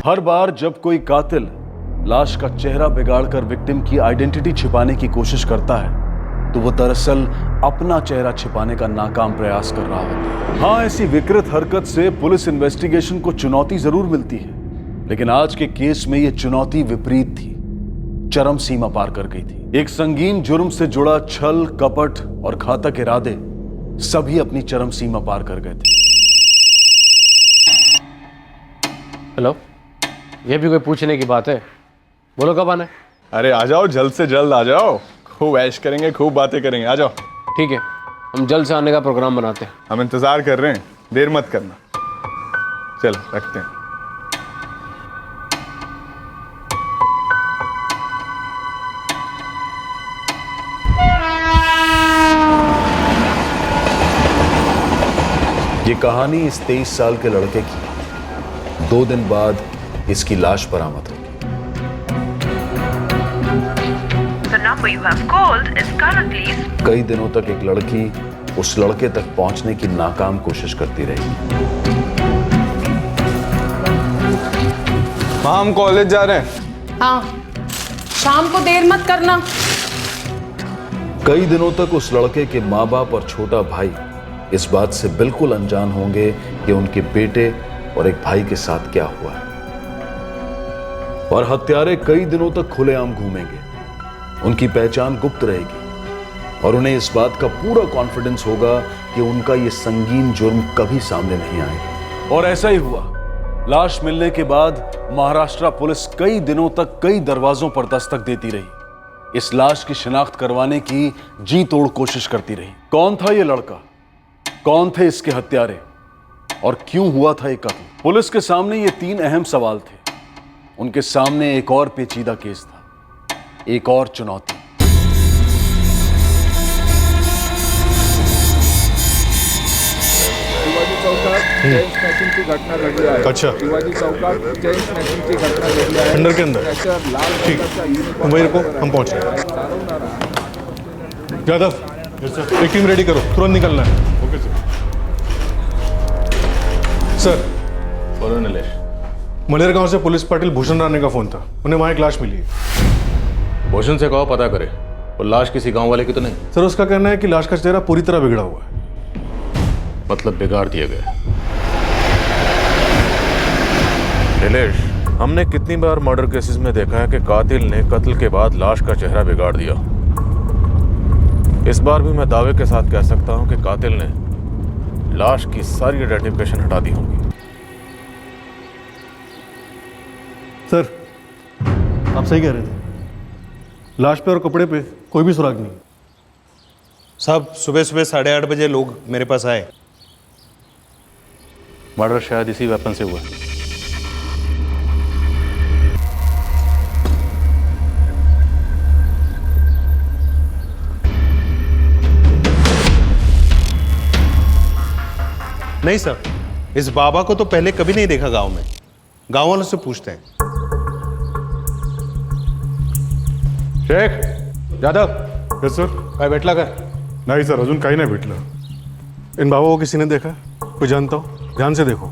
हर बार जब कोई कातिल लाश का चेहरा बिगाड़कर विक्टिम की आइडेंटिटी छिपाने की कोशिश करता है तो वो दरअसल अपना चेहरा छिपाने का नाकाम प्रयास कर रहा होता है। हाँ, ऐसी विकृत हरकत से पुलिस इन्वेस्टिगेशन को चुनौती जरूर मिलती है, लेकिन आज के केस में यह चुनौती विपरीत थी, चरम सीमा पार कर गई थी। एक संगीन जुर्म से जुड़ा छल, कपट और घातक इरादे सभी अपनी चरम सीमा पार कर गए थे। हेलो, ये भी कोई पूछने की बात है? बोलो कब आना है? अरे आ जाओ, जल्द से जल्द आ जाओ, खूब ऐश करेंगे, खूब बातें करेंगे, आ जाओ। ठीक है, हम जल्द से आने का प्रोग्राम बनाते हैं। हम इंतजार कर रहे हैं, देर मत करना। चलो रखते हैं। ये कहानी इस 23 साल के लड़के की 2 दिन बाद इसकी लाश बरामद होगी। The number you have called is currently... कई दिनों तक एक लड़की उस लड़के तक पहुंचने की नाकाम कोशिश करती रही। हाँ, हम कॉलेज जा रहे हैं। हाँ, शाम को देर मत करना। कई दिनों तक उस लड़के के माँ बाप और छोटा भाई इस बात से बिल्कुल अनजान होंगे कि उनके बेटे और एक भाई के साथ क्या हुआ है। और हत्यारे कई दिनों तक खुलेआम घूमेंगे, उनकी पहचान गुप्त रहेगी और उन्हें इस बात का पूरा कॉन्फिडेंस होगा कि उनका यह संगीन जुर्म कभी सामने नहीं आएगा। और ऐसा ही हुआ। लाश मिलने के बाद महाराष्ट्र पुलिस कई दिनों तक कई दरवाजों पर दस्तक देती रही, इस लाश की शिनाख्त करवाने की जी तोड़ कोशिश करती रही। कौन था यह लड़का, कौन थे इसके हत्यारे और क्यों हुआ था ये कत्ल? पुलिस के सामने ये 3 अहम सवाल थे। उनके सामने एक और पेचीदा केस था, एक और चुनौती। शिवाजी चौकात चेन स्नॅचिंग की घटना घडली आहे। अच्छा। शिवाजी चौकात चेन स्नॅचिंग की घटना घडली आहे। अंदर के अंदर। त्याच्यावर लाल रंगाचा युनिफॉर्म वहीं रुको, हम पहुंच रहे हैं। यादव, एक टीम रेडी करो, तुरंत निकलना है। Okay sir. बोलो नीलेश। मलेर गांव से पुलिस पाटिल भूषण राणे का फोन था, उन्हें वहां एक लाश मिली है। भूषण से कहो पता करे, वो लाश किसी गांव वाले की तो नहीं? सर, उसका कहना है कि लाश का चेहरा पूरी तरह बिगड़ा हुआ है। मतलब बिगाड़ दिया गया। नीलेश, हमने कितनी बार मर्डर केसेस में देखा है कि कातिल ने कत्ल के बाद लाश का चेहरा बिगाड़ दिया। इस बार भी मैं दावे के साथ कह सकता हूं कि कातिल ने लाश की सारी आइडेंटिफिकेशन हटा दी होगी। सर, आप सही कह रहे थे, लाश पे और कपड़े पे कोई भी सुराग नहीं। साहब, सुबह सुबह 8:30 बजे लोग मेरे पास आए। मर्डर शायद इसी वेपन से हुआ। नहीं सर, इस बाबा को तो पहले कभी नहीं देखा गांव में। गांव वालों से पूछते हैं। शेख, यादव। Yes sir. काय भेटला काय? नहीं सर, अजून काही नहीं भेटलं। इन बाबा को किसी ने देखा? कोई जानता हो? ध्यान से देखो।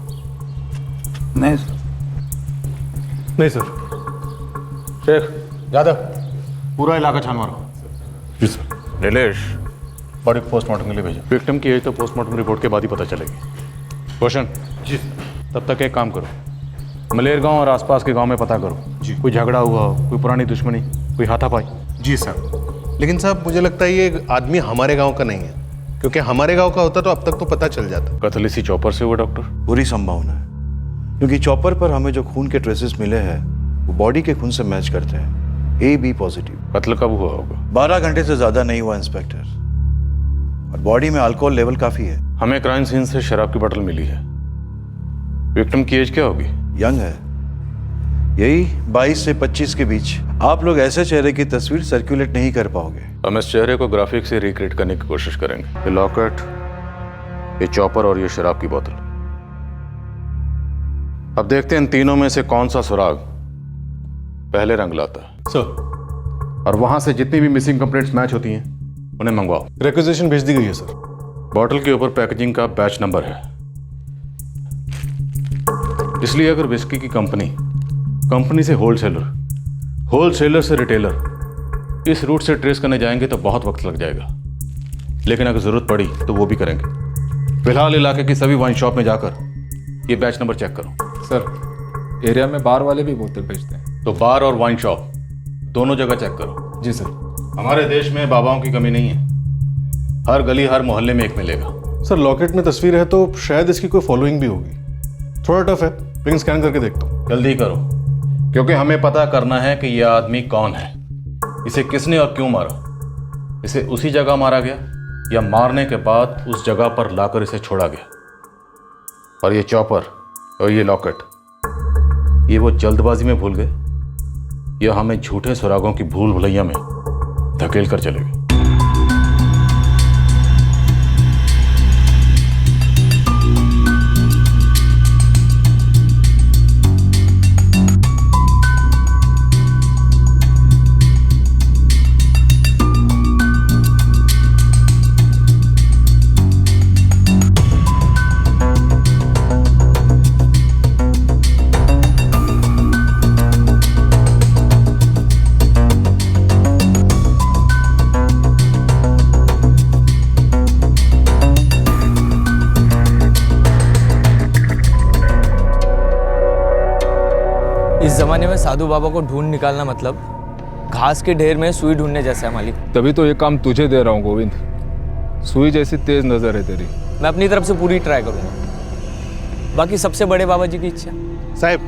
नाही सर। नहीं सर। शेख, यादव, पूरा इलाका छान मारो। जी सर। नीलेश, बॉडी पोस्टमार्टम के लिए भेजो। विक्टिम की एज तो पोस्टमार्टम रिपोर्ट के बाद ही पता चलेगी। रोशन जी, तब तक एक काम करो, मलेर गांव और आसपास के गांव में पता करो जी, कोई झगड़ा हुआ हो, कोई पुरानी दुश्मनी, कोई हाथापाई। जी सर। लेकिन साहब, मुझे लगता है ये आदमी हमारे गांव का नहीं है, क्योंकि हमारे गांव का होता तो अब तक तो पता चल जाता। कत्ल इसी चौपर से हुआ डॉक्टर? पूरी संभावना है, क्योंकि चॉपर पर हमें जो खून के ट्रेसेस मिले हैं वो बॉडी के खून से मैच करते हैं, AB पॉजिटिव। कत्ल कब हुआ होगा? 12 घंटे से ज्यादा नहीं हुआ इंस्पेक्टर, और बॉडी में अल्कोहल लेवल काफी है। हमें क्राइम सीन से शराब की बोतल मिली है। विक्टिम की एज क्या होगी? यंग है, यही 22 से 25 के बीच। आप लोग ऐसे चेहरे की तस्वीर सर्कुलेट नहीं कर पाओगे। हम इस चेहरे को ग्राफिक से रिक्रिएट करने की कोशिश करेंगे। ये लॉकेट, ये चॉपर और ये शराब की बोतल। अब देखते हैं इन तीनों में से कौन सा सुराग पहले रंग लाता है। सर। और वहां से जितनी भी मिसिंग कंप्लेंट्स मैच होती हैं उन्हें मंगवाओ। रिक्वेजिशन भेज दी गई है सर। बॉटल के ऊपर पैकेजिंग का बैच नंबर है, इसलिए अगर विस्की की कंपनी कंपनी से होलसेलर, होलसेलर से रिटेलर, इस रूट से ट्रेस करने जाएंगे तो बहुत वक्त लग जाएगा, लेकिन अगर जरूरत पड़ी तो वो भी करेंगे। फिलहाल इलाके की सभी वाइन शॉप में जाकर ये बैच नंबर चेक करो। सर, एरिया में बार वाले भी बोतल बेचते हैं। तो बार और वाइन शॉप दोनों जगह चेक करो। जी सर। हमारे देश में बाबाओं की कमी नहीं है, हर गली हर मोहल्ले में एक मिलेगा। सर लॉकेट में तस्वीर है तो शायद इसकी कोई फॉलोइंग भी होगी। थोड़ा टफ है लेकिन स्कैन करके देखता हूँ। जल्दी करो, क्योंकि हमें पता करना है कि यह आदमी कौन है, इसे किसने और क्यों मारा। इसे उसी जगह मारा गया या मारने के बाद उस जगह पर लाकर इसे छोड़ा गया। और ये चॉपर और ये लॉकेट, ये वो जल्दबाजी में भूल गए या हमें झूठे सुरागों की भूल भुलैया में धकेल कर चले गए। इस जमाने में साधु बाबा को ढूंढ निकालना मतलब घास के ढेर में सुई ढूंढने जैसा है मालिक। तभी तो ये काम तुझे दे रहा हूँ गोविंद, सुई जैसी तेज नजर है तेरी। मैं अपनी तरफ से पूरी ट्राई करूंगा, बाकी सबसे बड़े बाबा जी की इच्छा। साहब,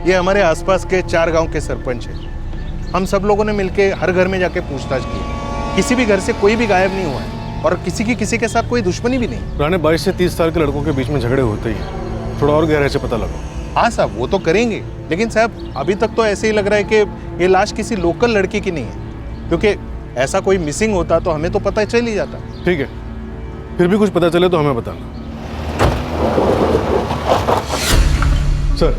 ये हमारे आसपास के 4 गांव के सरपंच हैं। हम सब लोगों ने मिलकर हर घर में जाके पूछताछ की, किसी भी घर से कोई भी गायब नहीं हुआ है और किसी की किसी के साथ कोई दुश्मनी भी नहीं। पुराने 22 से 30 साल के लड़कों के बीच में झगड़े होते ही हैं। थोड़ा और गहराई से पता लगाओ। हाँ साहब, वो तो करेंगे, लेकिन साहब अभी तक तो ऐसे ही लग रहा है कि ये लाश किसी लोकल लड़की की नहीं है, क्योंकि ऐसा कोई मिसिंग होता तो हमें तो पता चल ही जाता। ठीक है, फिर भी कुछ पता चले तो हमें बताना। सर,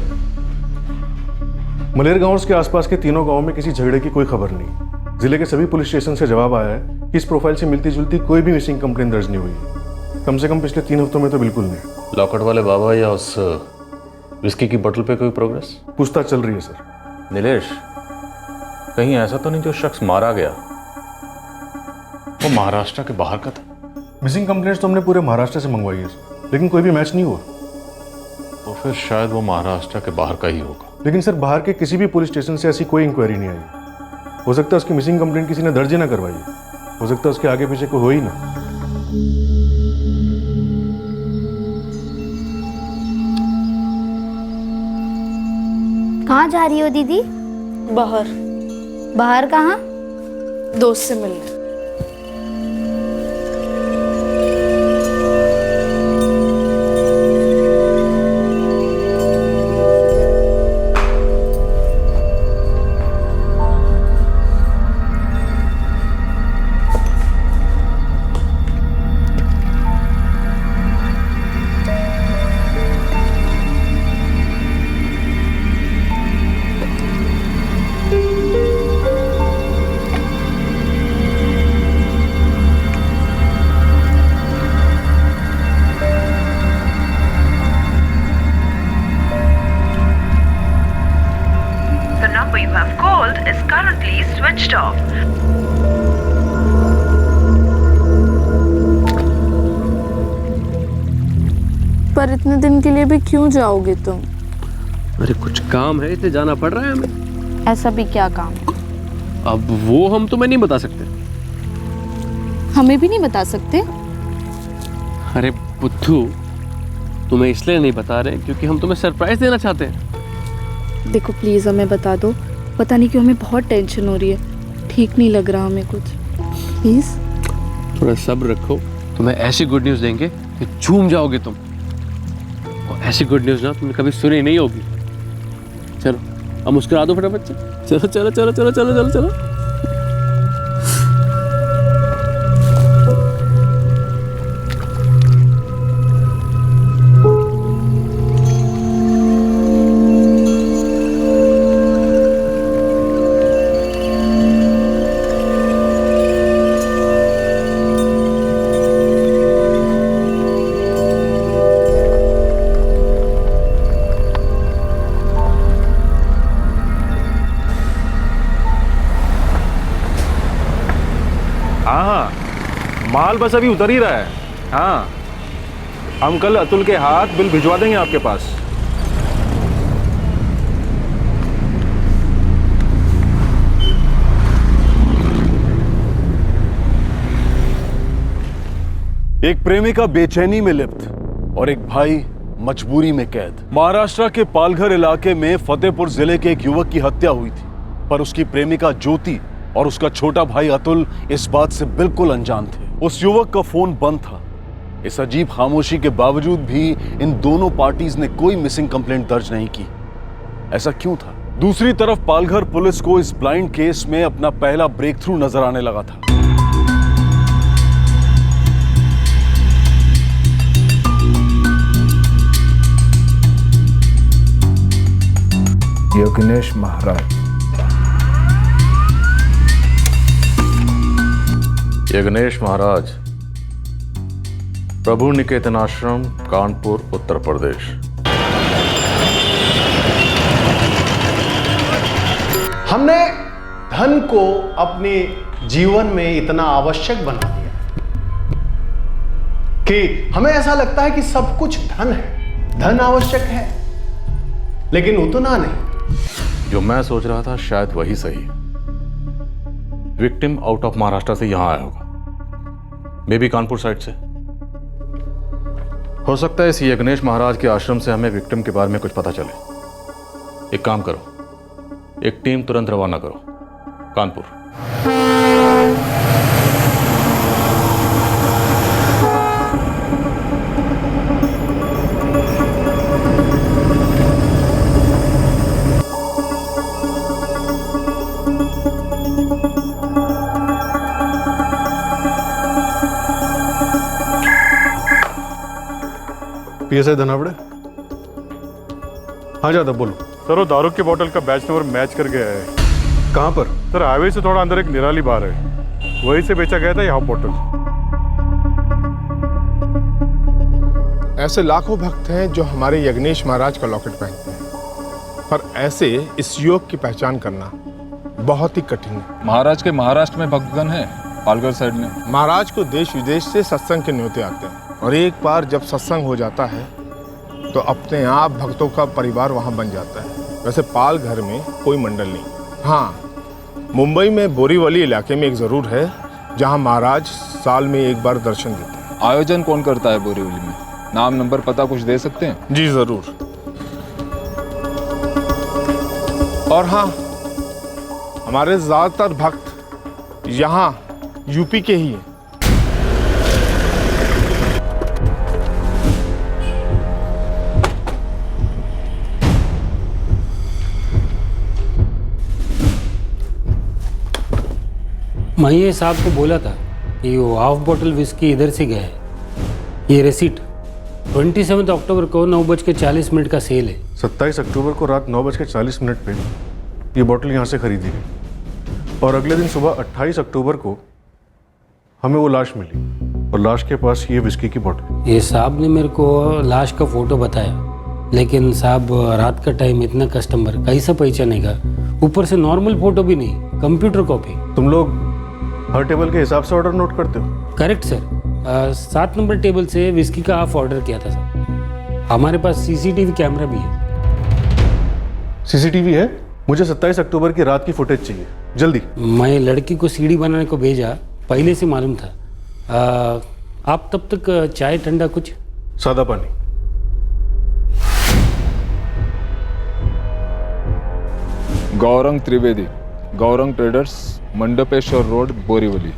मलेर गांव के आसपास के तीनों गांवों में किसी झगड़े की कोई खबर नहीं। जिले के सभी पुलिस स्टेशन से जवाब आया है कि इस प्रोफाइल से मिलती जुलती कोई भी मिसिंग कंप्लेन दर्ज नहीं हुई। कम से कम पिछले 3 हफ्तों में तो बिल्कुल नहीं। लॉकेट वाले बाबा या उस विस्की की बोतल पे कोई प्रोग्रेस? पूछताछ चल रही है सर। नीलेश, कहीं ऐसा तो नहीं जो शख्स मारा गया वो महाराष्ट्र के बाहर का था? मिसिंग कंप्लेंट्स तो हमने पूरे महाराष्ट्र से मंगवाई है सर, लेकिन कोई भी मैच नहीं हुआ। तो फिर शायद वो महाराष्ट्र के बाहर का ही होगा। लेकिन सर बाहर के किसी भी पुलिस स्टेशन से ऐसी कोई इंक्वायरी नहीं आई। हो सकता है उसकी मिसिंग कंप्लेंट किसी ने दर्ज ही ना करवाई है। हो सकता है उसके आगे पीछे कोई हो ही ना। कहाँ जा रही हो दीदी? बाहर। बाहर कहाँ? दोस्त से मिलने। switched off. पर इतने दिन के लिए भी क्यों जाओगे तुम? अरे कुछ काम है इसलिए जाना पड़ रहा है हमें। ऐसा भी क्या काम? अब वो हम तुम्हें नहीं बता सकते। हमें भी नहीं बता सकते? अरे बुद्धू, तुम्हें इसलिए नहीं बता रहे क्योंकि हम तुम्हें सरप्राइज देना चाहते हैं। देखो प्लीज हमें बता दो, पता नहीं क्यों हमें बहुत टेंशन हो रही है, ठीक नहीं लग रहा हमें कुछ, प्लीज। थोड़ा सब्र रखो, तुम्हें ऐसी गुड न्यूज़ देंगे कि झूम जाओगे तुम। और ऐसी गुड न्यूज़ ना तुमने कभी सुनी नहीं होगी। चलो अब मुस्कुरा दो फटाफट से। चलो चलो चलो चलो चलो चलो चलो। हाँ हाँ, माल बस अभी उतर ही रहा है। हाँ, हम कल अतुल के हाथ बिल भिजवा देंगे आपके पास। एक प्रेमिका बेचैनी में लिप्त और एक भाई मजबूरी में कैद। महाराष्ट्र के पालघर इलाके में फतेहपुर जिले के एक युवक की हत्या हुई थी, पर उसकी प्रेमिका ज्योति और उसका छोटा भाई अतुल इस बात से बिल्कुल अनजान थे। उस युवक का फोन बंद था। इस अजीब खामोशी के बावजूद भी इन दोनों पार्टीज ने कोई मिसिंग कंप्लेंट दर्ज नहीं की। ऐसा क्यों था? दूसरी तरफ पालघर पुलिस को इस ब्लाइंड केस में अपना पहला ब्रेक थ्रू नजर आने लगा था। यज्ञेश महाराज। यज्ञेश महाराज, प्रभु निकेतन आश्रम, कानपुर, उत्तर प्रदेश। हमने धन को अपने जीवन में इतना आवश्यक बना दिया कि हमें ऐसा लगता है कि सब कुछ धन है, धन आवश्यक है, लेकिन उतना नहीं। जो मैं सोच रहा था शायद वही सही। विक्टिम आउट ऑफ महाराष्ट्र से यहां आया होगा, मे बी कानपुर साइड से। हो सकता है इस यज्ञेश महाराज के आश्रम से हमें विक्टिम के बारे में कुछ पता चले। एक काम करो, एक टीम तुरंत रवाना करो कानपुर। पीएसआई धनावड़े। हाँ जादव बोलो। सर वो दारू की बोतल का बैच नंबर मैच कर गया है। कहाँ पर? सर हाईवे से थोड़ा अंदर एक निराली बार है, वहीं से बेचा गया था यह बोतल। ऐसे लाखों भक्त हैं जो हमारे यज्ञेश महाराज का लॉकेट पहनते हैं, पर ऐसे इस युवक की पहचान करना बहुत ही कठिन है। महाराज के महाराष्ट्र में भक्तगण है, पालघर साइड में। महाराज को देश विदेश से सत्संग के न्योते आते हैं, और एक बार जब सत्संग हो जाता है तो अपने आप भक्तों का परिवार वहाँ बन जाता है। वैसे पालघर में कोई मंडल नहीं। हाँ, मुंबई में बोरीवली इलाके में एक ज़रूर है जहाँ महाराज साल में एक बार दर्शन देते हैं। आयोजन कौन करता है बोरीवली में? नाम नंबर पता कुछ दे सकते हैं? जी ज़रूर। और हाँ, हमारे ज़्यादातर भक्त यहाँ यूपी के ही हैं। मैं ये साहब को बोला था कि वो हाफ बोतल विस्की इधर से गया है। ये रिसीट 27 अक्टूबर को 9:40 का सेल है। 27 अक्टूबर को रात 9:40 पे ये बोतल यहाँ से खरीदी गई, और अगले दिन सुबह 28 अक्टूबर को हमें वो लाश मिली, और लाश के पास ये विस्की की बोतल। ये साहब ने मेरे को लाश का फोटो बताया, लेकिन साहब रात का टाइम इतना कस्टमर कैसा पहचानेगा? ऊपर से नॉर्मल फोटो भी नहीं, कंप्यूटर कॉपी। तुम लोग हर टेबल के हिसाब से ऑर्डर नोट करते हो? Correct sir. 7 नंबर टेबल से विस्की का हाफ ऑर्डर किया था सर। हमारे पास सीसीटीवी कैमरा भी है। सीसीटीवी है? मुझे 27 अक्टूबर की रात की फुटेज चाहिए, जल्दी। मैं लड़की को सीढ़ी बनाने को भेजा, पहले से मालूम था। आप तब तक चाय ठंडा कुछ? सादा पानी। Gaurang Trivedi, Gaurang traders, Mandapeshwar road, Borivali.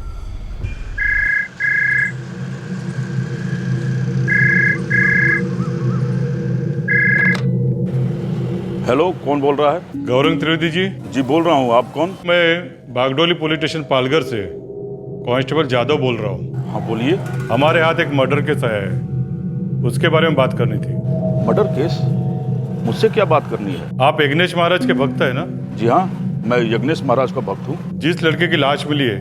Hello, कौन बोल रहा है? गौरंग त्रिवेदी जी। जी बोल रहा हूँ, आप कौन? मैं बागडोली पुलिस स्टेशन पालघर से कांस्टेबल जादव बोल रहा हूँ। हाँ बोलिए। हमारे हाथ एक मर्डर केस आया है, उसके बारे में बात करनी थी। Murder case? मुझसे क्या बात करनी है? आप यज्ञेश महाराज के भक्त है ना? जी हाँ, मैं यज्ञेश महाराज का भक्त हूँ। जिस लड़के की लाश मिली है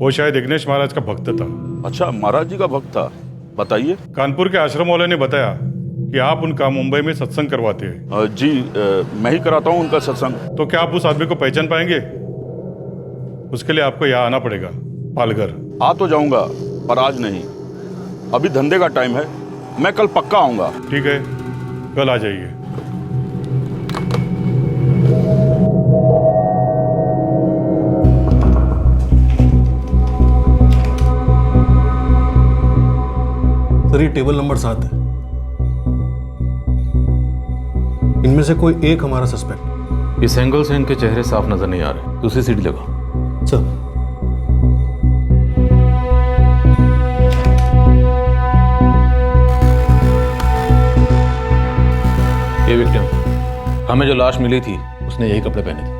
वो शायद यज्ञेश महाराज का भक्त था। अच्छा, महाराज जी का भक्त था, बताइए। कानपुर के आश्रम वाले ने बताया कि आप उनका मुंबई में सत्संग करवाते हैं। जी, मैं ही कराता हूँ उनका सत्संग। तो क्या आप उस आदमी को पहचान पाएंगे? उसके लिए आपको यहाँ आना पड़ेगा। पालघर। आ तो जाऊंगा पर आज नहीं, अभी धंधे का टाइम है, मैं कल पक्का आऊंगा। ठीक है, कल आ जाइए। सर ये टेबल नंबर 7 है, इनमें से कोई एक हमारा सस्पेक्ट। इस एंगल से इनके चेहरे साफ नजर नहीं आ रहे, दूसरी सीढ़ी लगाओ। सर ये विक्टिम, हमें जो लाश मिली थी उसने यही कपड़े पहने थे,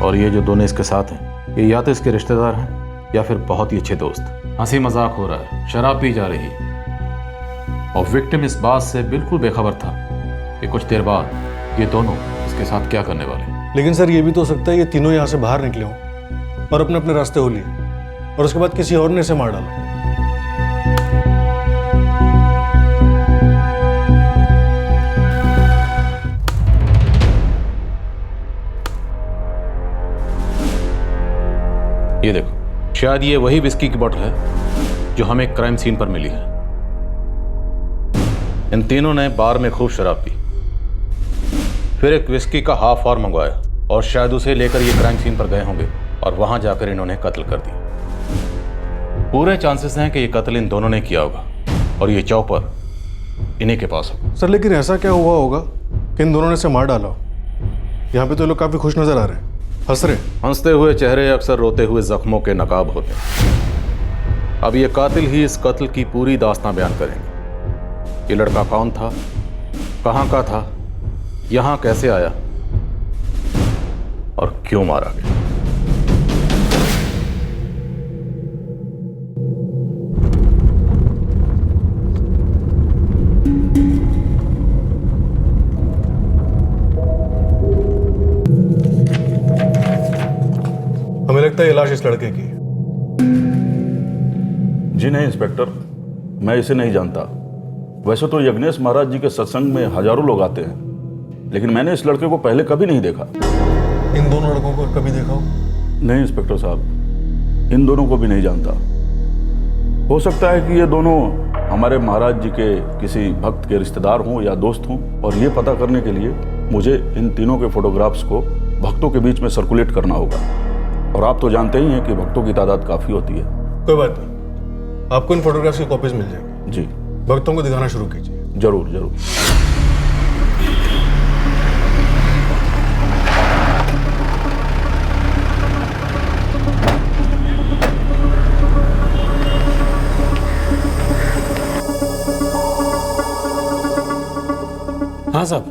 और ये जो दोनों इसके साथ हैं ये या तो इसके रिश्तेदार हैं या फिर बहुत ही अच्छे दोस्त। हंसी मजाक हो रहा है, शराब पी जा रही, और विक्टिम इस बात से बिल्कुल बेखबर था कि कुछ देर बाद ये दोनों इसके साथ क्या करने वाले। लेकिन सर ये भी तो हो सकता है ये तीनों यहाँ से बाहर निकले हों और अपने अपने रास्ते हो लिए, और उसके बाद किसी और ने इसे मार डाला। ये देखो, शायद ये वही विस्की की बोतल है जो हमें क्राइम सीन पर मिली है। इन तीनों ने बार में खूब शराब पी, फिर एक विस्की का हाफ और मंगवाया, और शायद उसे लेकर ये क्राइम सीन पर गए होंगे और वहां जाकर इन्होंने कत्ल कर दिया। पूरे चांसेस हैं कि ये कत्ल इन दोनों ने किया होगा और ये चौपर इन्हीं के पास होगा। सर लेकिन ऐसा क्या हुआ होगा कि इन दोनों ने इसे मार डाला हो? यहाँ पे तो लोग काफी खुश नजर आ रहे हैं, हंस रहे। हंसते हुए चेहरे अक्सर रोते हुए जख्मों के नकाब होते हैं। अब ये कातिल ही इस कत्ल की पूरी दास्तां बयान करेंगे। ये लड़का कौन था, कहाँ का था, यहाँ कैसे आया और क्यों मारा गया। हमें लगता है ये लाश इस लड़के की है। जी नहीं इंस्पेक्टर, मैं इसे नहीं जानता। वैसे तो यज्ञेश महाराज जी के सत्संग में हजारों लोग आते हैं, लेकिन मैंने इस लड़के को पहले कभी नहीं देखा। इन दोनों लड़कों को कभी देखा हो? नहीं इंस्पेक्टर साहब, इन दोनों को भी नहीं जानता। हो सकता है कि ये दोनों हमारे महाराज जी के किसी भक्त के रिश्तेदार हों या दोस्त हों, और ये पता करने के लिए मुझे इन तीनों के फोटोग्राफ्स को भक्तों के बीच में सर्कुलेट करना होगा, और आप तो जानते ही हैं कि भक्तों की तादाद काफ़ी होती है। कोई बात नहीं, आपको इन फोटोग्राफ्स की कॉपीज मिल जाएगी। जी, भक्तों को दिखाना शुरू कीजिए। जरूर जरूर। हाँ साहब,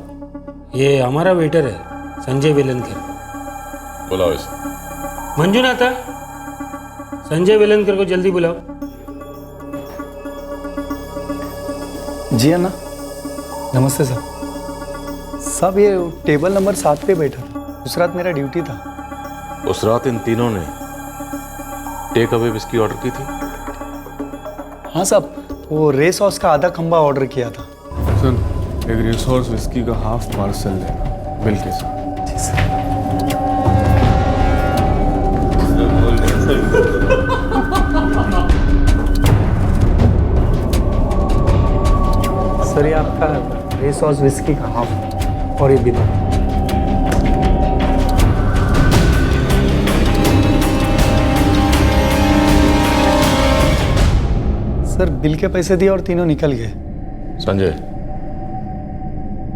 ये हमारा वेटर है संजय वेलनकर। बुलाओ इसे। मंजुनाथ, संजय वेलनकर को जल्दी बुलाओ। जी अन्ना, नमस्ते साहब। साहब ये टेबल नंबर 7 पे बैठा था, उस रात मेरा ड्यूटी था। उस रात इन तीनों ने टेक अवे विस्की ऑर्डर की थी? हाँ साहब, वो रेस हॉर्स का आधा खंबा ऑर्डर किया था। सुन, एक रेस हॉर्स विस्की का हाफ पार्सल लेना बिल के साथ। जी सर। सर ये आपका रेस हॉर्स विस्की का हाफ और ये बिल। सर बिल के पैसे दिए और तीनों निकल गए। संजय,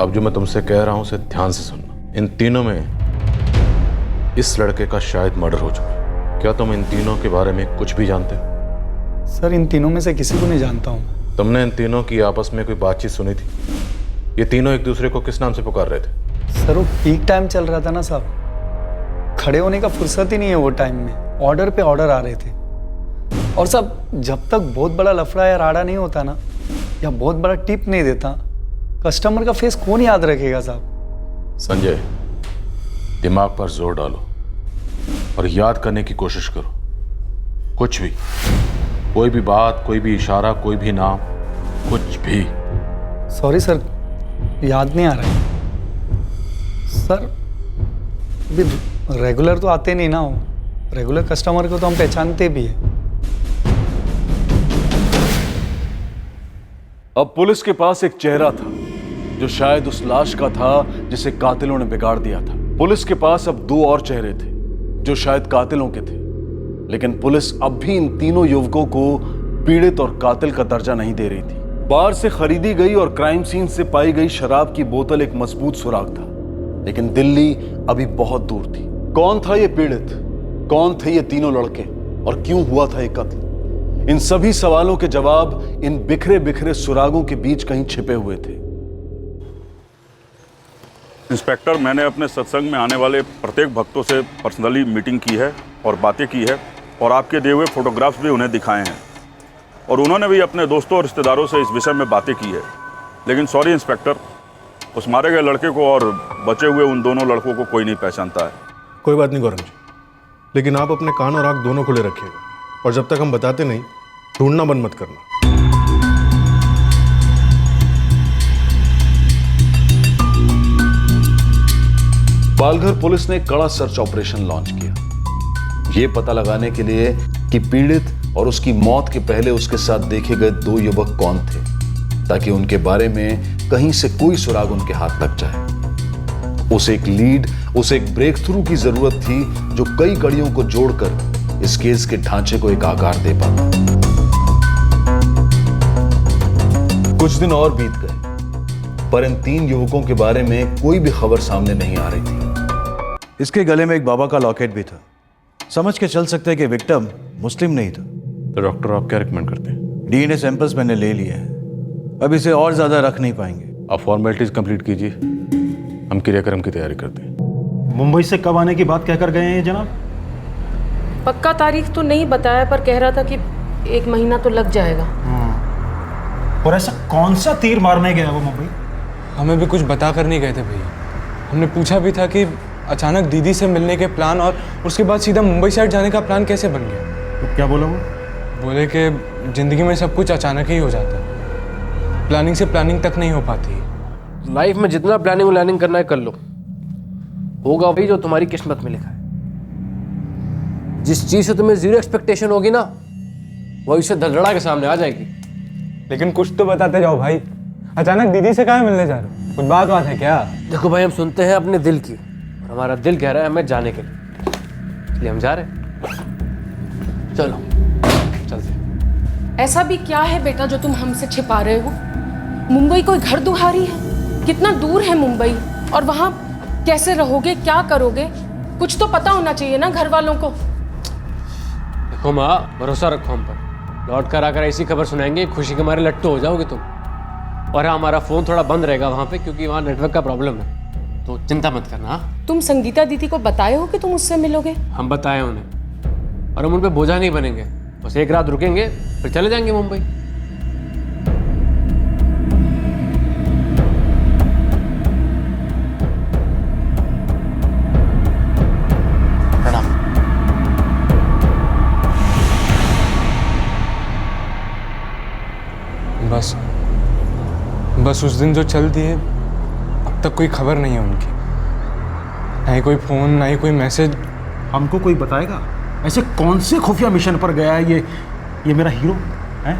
अब जो मैं तुमसे कह रहा हूं उसे ध्यान से सुनना। इन तीनों में इस लड़के का शायद मर्डर हो चुका है। क्या तुम इन तीनों के बारे में कुछ भी जानते हो? सर इन तीनों में से किसी को नहीं जानता हूँ। तुमने इन तीनों की आपस में कोई बातचीत सुनी थी? ये तीनों एक दूसरे को किस नाम से पुकार रहे थे? सर वो पीक टाइम चल रहा था ना साहब, खड़े होने का फुर्सत ही नहीं है वो टाइम में। ऑर्डर पे ऑर्डर आ रहे थे, और साहब जब तक बहुत बड़ा लफड़ा या राड़ा नहीं होता ना, या बहुत बड़ा टिप नहीं देता, कस्टमर का फेस कौन याद रखेगा साहब। संजय, दिमाग पर जोर डालो और याद करने की कोशिश करो। कुछ भी, कोई भी बात, कोई भी इशारा, कोई भी नाम, कुछ भी। सॉरी सर, याद नहीं आ रहा है। सर अभी रेगुलर तो आते नहीं ना हो, रेगुलर कस्टमर को तो हम पहचानते भी हैं। अब पुलिस के पास एक चेहरा था जो शायद उस लाश का था जिसे कातिलों ने बिगाड़ दिया था। पुलिस के पास अब दो और चेहरे थे जो शायद कातिलों के थे, लेकिन पुलिस अब भी इन तीनों युवकों को पीड़ित और कातिल का दर्जा नहीं दे रही थी। बाहर से खरीदी गई और क्राइम सीन से पाई गई शराब की बोतल एक मजबूत सुराग था, लेकिन दिल्ली अभी बहुत दूर थी। कौन था ये पीड़ित, कौन थे ये तीनों लड़के और क्यों हुआ था ये कत्ल? इन सभी सवालों के जवाब इन बिखरे बिखरे सुरागों के बीच कहीं छिपे हुए थे। इंस्पेक्टर, मैंने अपने सत्संग में आने वाले प्रत्येक भक्तों से पर्सनली मीटिंग की है और बातें की है और आपके दिए हुए फोटोग्राफ्स भी उन्हें दिखाए हैं और उन्होंने भी अपने दोस्तों और रिश्तेदारों से इस विषय में बातें की है। लेकिन सॉरी इंस्पेक्टर, उस मारे गए लड़के को और बचे हुए उन दोनों लड़कों को कोई नहीं पहचानता है। कोई बात नहीं गौरव जी, लेकिन आप अपने कान और आंख दोनों खुले रखिएगा और जब तक हम बताते नहीं ढूंढना बंद मत करना। पालघर पुलिस ने कड़ा सर्च ऑपरेशन लॉन्च किया, यह पता लगाने के लिए कि पीड़ित और उसकी मौत के पहले उसके साथ देखे गए दो युवक कौन थे, ताकि उनके बारे में कहीं से कोई सुराग उनके हाथ लग जाए। उसे एक लीड, उसे एक ब्रेक थ्रू की जरूरत थी जो कई कड़ियों को जोड़कर इस केस के ढांचे को एक आकार दे पाता। कुछ दिन और बीत गए, पर इन तीन युवकों के बारे में कोई भी खबर सामने नहीं आ रही थी। इसके गले में एक बाबा का लॉकेट भी था। समझ के चल सकते हैं कि विक्टिम मुस्लिम नहीं था। तो डॉक्टर आप क्या रिकमेंड करते हैं? डीएनए सैंपल्स मैंने ले लिए हैं, अब इसे और ज्यादा रख नहीं पाएंगे। आप फॉर्मेलिटीज कंप्लीट कीजिए, हम क्रियाक्रम की तैयारी करते हैं। मुंबई से कब आने की बात कहकर गए हैं जनाब? पक्का तारीख तो नहीं बताया, पर कह रहा था कि 1 महीना तो लग जाएगा। और ऐसा कौन सा तीर मारने गया वो मुंबई? हमें भी कुछ बता कर नहीं गए थे भैया। हमने पूछा भी था कि अचानक दीदी से मिलने के प्लान और उसके बाद सीधा मुंबई साइड जाने का प्लान कैसे बन गया। तो क्या बोला वो? बोले कि जिंदगी में सब कुछ अचानक ही हो जाता है, प्लानिंग से प्लानिंग तक नहीं हो पाती। लाइफ में जितना प्लानिंग व्लानिंग करना है कर लो, होगा वही जो तुम्हारी किस्मत में लिखा है। जिस चीज से तुम्हें जीरो एक्सपेक्टेशन होगी ना, वही से धड़धड़ा के सामने आ जाएगी। लेकिन कुछ तो बताते जाओ भाई, अचानक दीदी से कहाँ मिलने जा रहे हो? कुछ बात है क्या? देखो भाई, हम सुनते हैं अपने दिल की, और हमारा दिल कह रहा है हमें जाने के लिए, इसलिए हम जा रहे हैं। चलो चलते। ऐसा भी क्या है बेटा जो तुम हमसे छिपा रहे हो? मुंबई कोई घर दुहारी है? कितना दूर है मुंबई, और वहां कैसे रहोगे, क्या करोगे? कुछ तो पता होना चाहिए ना घर वालों को। देखो माँ, भरोसा रखो हम पर। लौट कर आकर ऐसी खबर सुनाएंगे, खुशी के मारे लट्टू हो जाओगे तुम। और हाँ, हमारा फोन थोड़ा बंद रहेगा वहाँ पे, क्योंकि वहाँ नेटवर्क का प्रॉब्लम है, तो चिंता मत करना। हाँ, तुम संगीता दीदी को बताए हो कि तुम उससे मिलोगे? हम बताए उन्हें, और हम उन पे बोझा नहीं बनेंगे। बस एक रात रुकेंगे, फिर चले जाएंगे मुंबई। बस उस दिन जो चल दिए, अब तक कोई खबर नहीं है उनकी। ना ही कोई फोन, ना ही कोई मैसेज। हमको कोई बताएगा ऐसे कौन से खुफिया मिशन पर गया है ये मेरा हीरो है?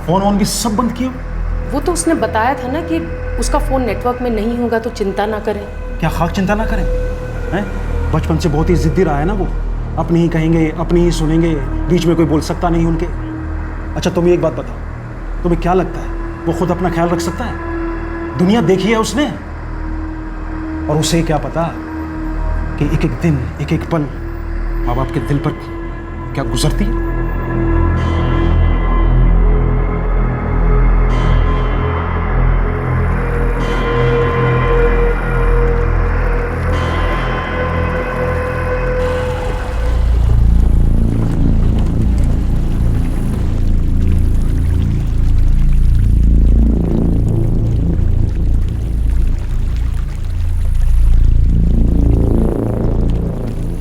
फोन वोन भी सब बंद किया। वो तो उसने बताया था ना कि उसका फोन नेटवर्क में नहीं होगा तो चिंता ना करें। क्या खाक चिंता ना करें? हैं? बचपन से बहुत ही जिद्दी रहा है ना वो, अपनी ही कहेंगे, अपनी ही सुनेंगे, बीच में कोई बोल सकता नहीं उनके। अच्छा तुम एक बात बताओ, तुम्हें क्या लगता है वो खुद अपना ख्याल रख सकता है? दुनिया देखी है उसने, और उसे क्या पता कि एक एक दिन, एक एक पल माँ बाप के दिल पर क्या गुजरती है।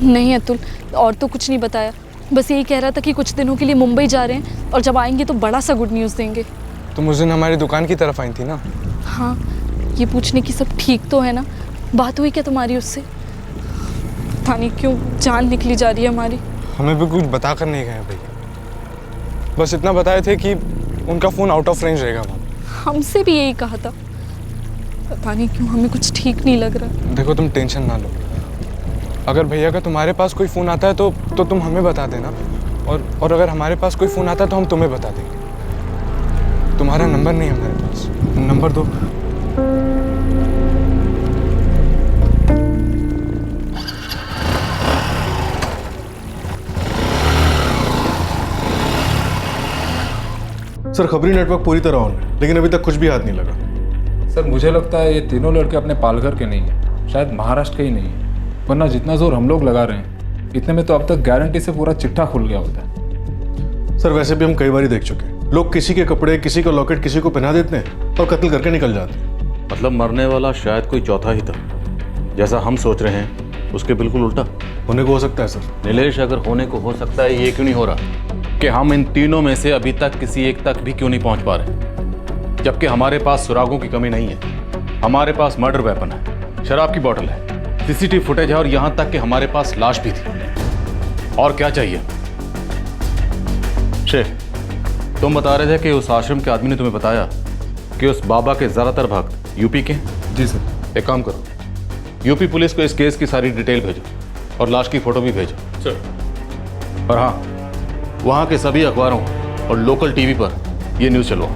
नहीं अतुल, और तो कुछ नहीं बताया, बस यही कह रहा था कि कुछ दिनों के लिए मुंबई जा रहे हैं और जब आएंगे तो बड़ा सा गुड न्यूज़ देंगे। तुम उस दिन हमारी दुकान की तरफ आई थी ना? हाँ, ये पूछने की सब ठीक तो है ना? बात हुई क्या तुम्हारी उससे? पता नहीं क्यों जान निकली जा रही है हमारी। हमें भी कुछ बता कर नहीं गए भैया, बस इतना बताए थे कि उनका फ़ोन आउट ऑफ रेंज रहेगा वहाँ। हमसे भी यही कहा था। पता नहीं क्यों हमें कुछ ठीक नहीं लग रहा। देखो तुम टेंशन ना लो, अगर भैया का तुम्हारे पास कोई फ़ोन आता है तो तुम हमें बता देना, और अगर हमारे पास कोई फ़ोन आता है तो हम तुम्हें बता देंगे। तुम्हारा नंबर नहीं है हमारे पास, नंबर दो। सर खबरी नेटवर्क पूरी तरह ऑन है, लेकिन अभी तक कुछ भी हाथ नहीं लगा। सर मुझे लगता है ये तीनों लड़के अपने पालघर के नहीं हैं, शायद महाराष्ट्र के ही नहीं है, वरना जितना जोर हम लोग लगा रहे हैं इतने में तो अब तक गारंटी से पूरा चिट्ठा खुल गया होता है। सर वैसे भी हम कई बार देख चुके हैं, लोग किसी के कपड़े, किसी का लॉकेट किसी को पहना देते हैं और कत्ल करके निकल जाते हैं। मतलब मरने वाला शायद कोई चौथा ही था, जैसा हम सोच रहे हैं उसके बिल्कुल उल्टा होने को हो सकता है। सर नीलेश, अगर होने को हो सकता है, ये क्यों नहीं हो रहा कि हम इन तीनों में से अभी तक किसी एक तक भी क्यों नहीं पहुंच पा रहे? जबकि हमारे पास सुरागों की कमी नहीं है, हमारे पास मर्डर वेपन है, शराब की बोतल है, सीसीटीवी फुटेज है और यहां तक कि हमारे पास लाश भी थी। और क्या चाहिए? शेख, तुम बता रहे थे कि उस आश्रम के आदमी ने तुम्हें बताया कि उस बाबा के ज्यादातर भक्त यूपी के हैं। जी सर। एक काम करो, यूपी पुलिस को इस केस की सारी डिटेल भेजो और लाश की फोटो भी भेजो सर। और हाँ, वहां के सभी अखबारों और लोकल टीवी पर यह न्यूज़ चलो।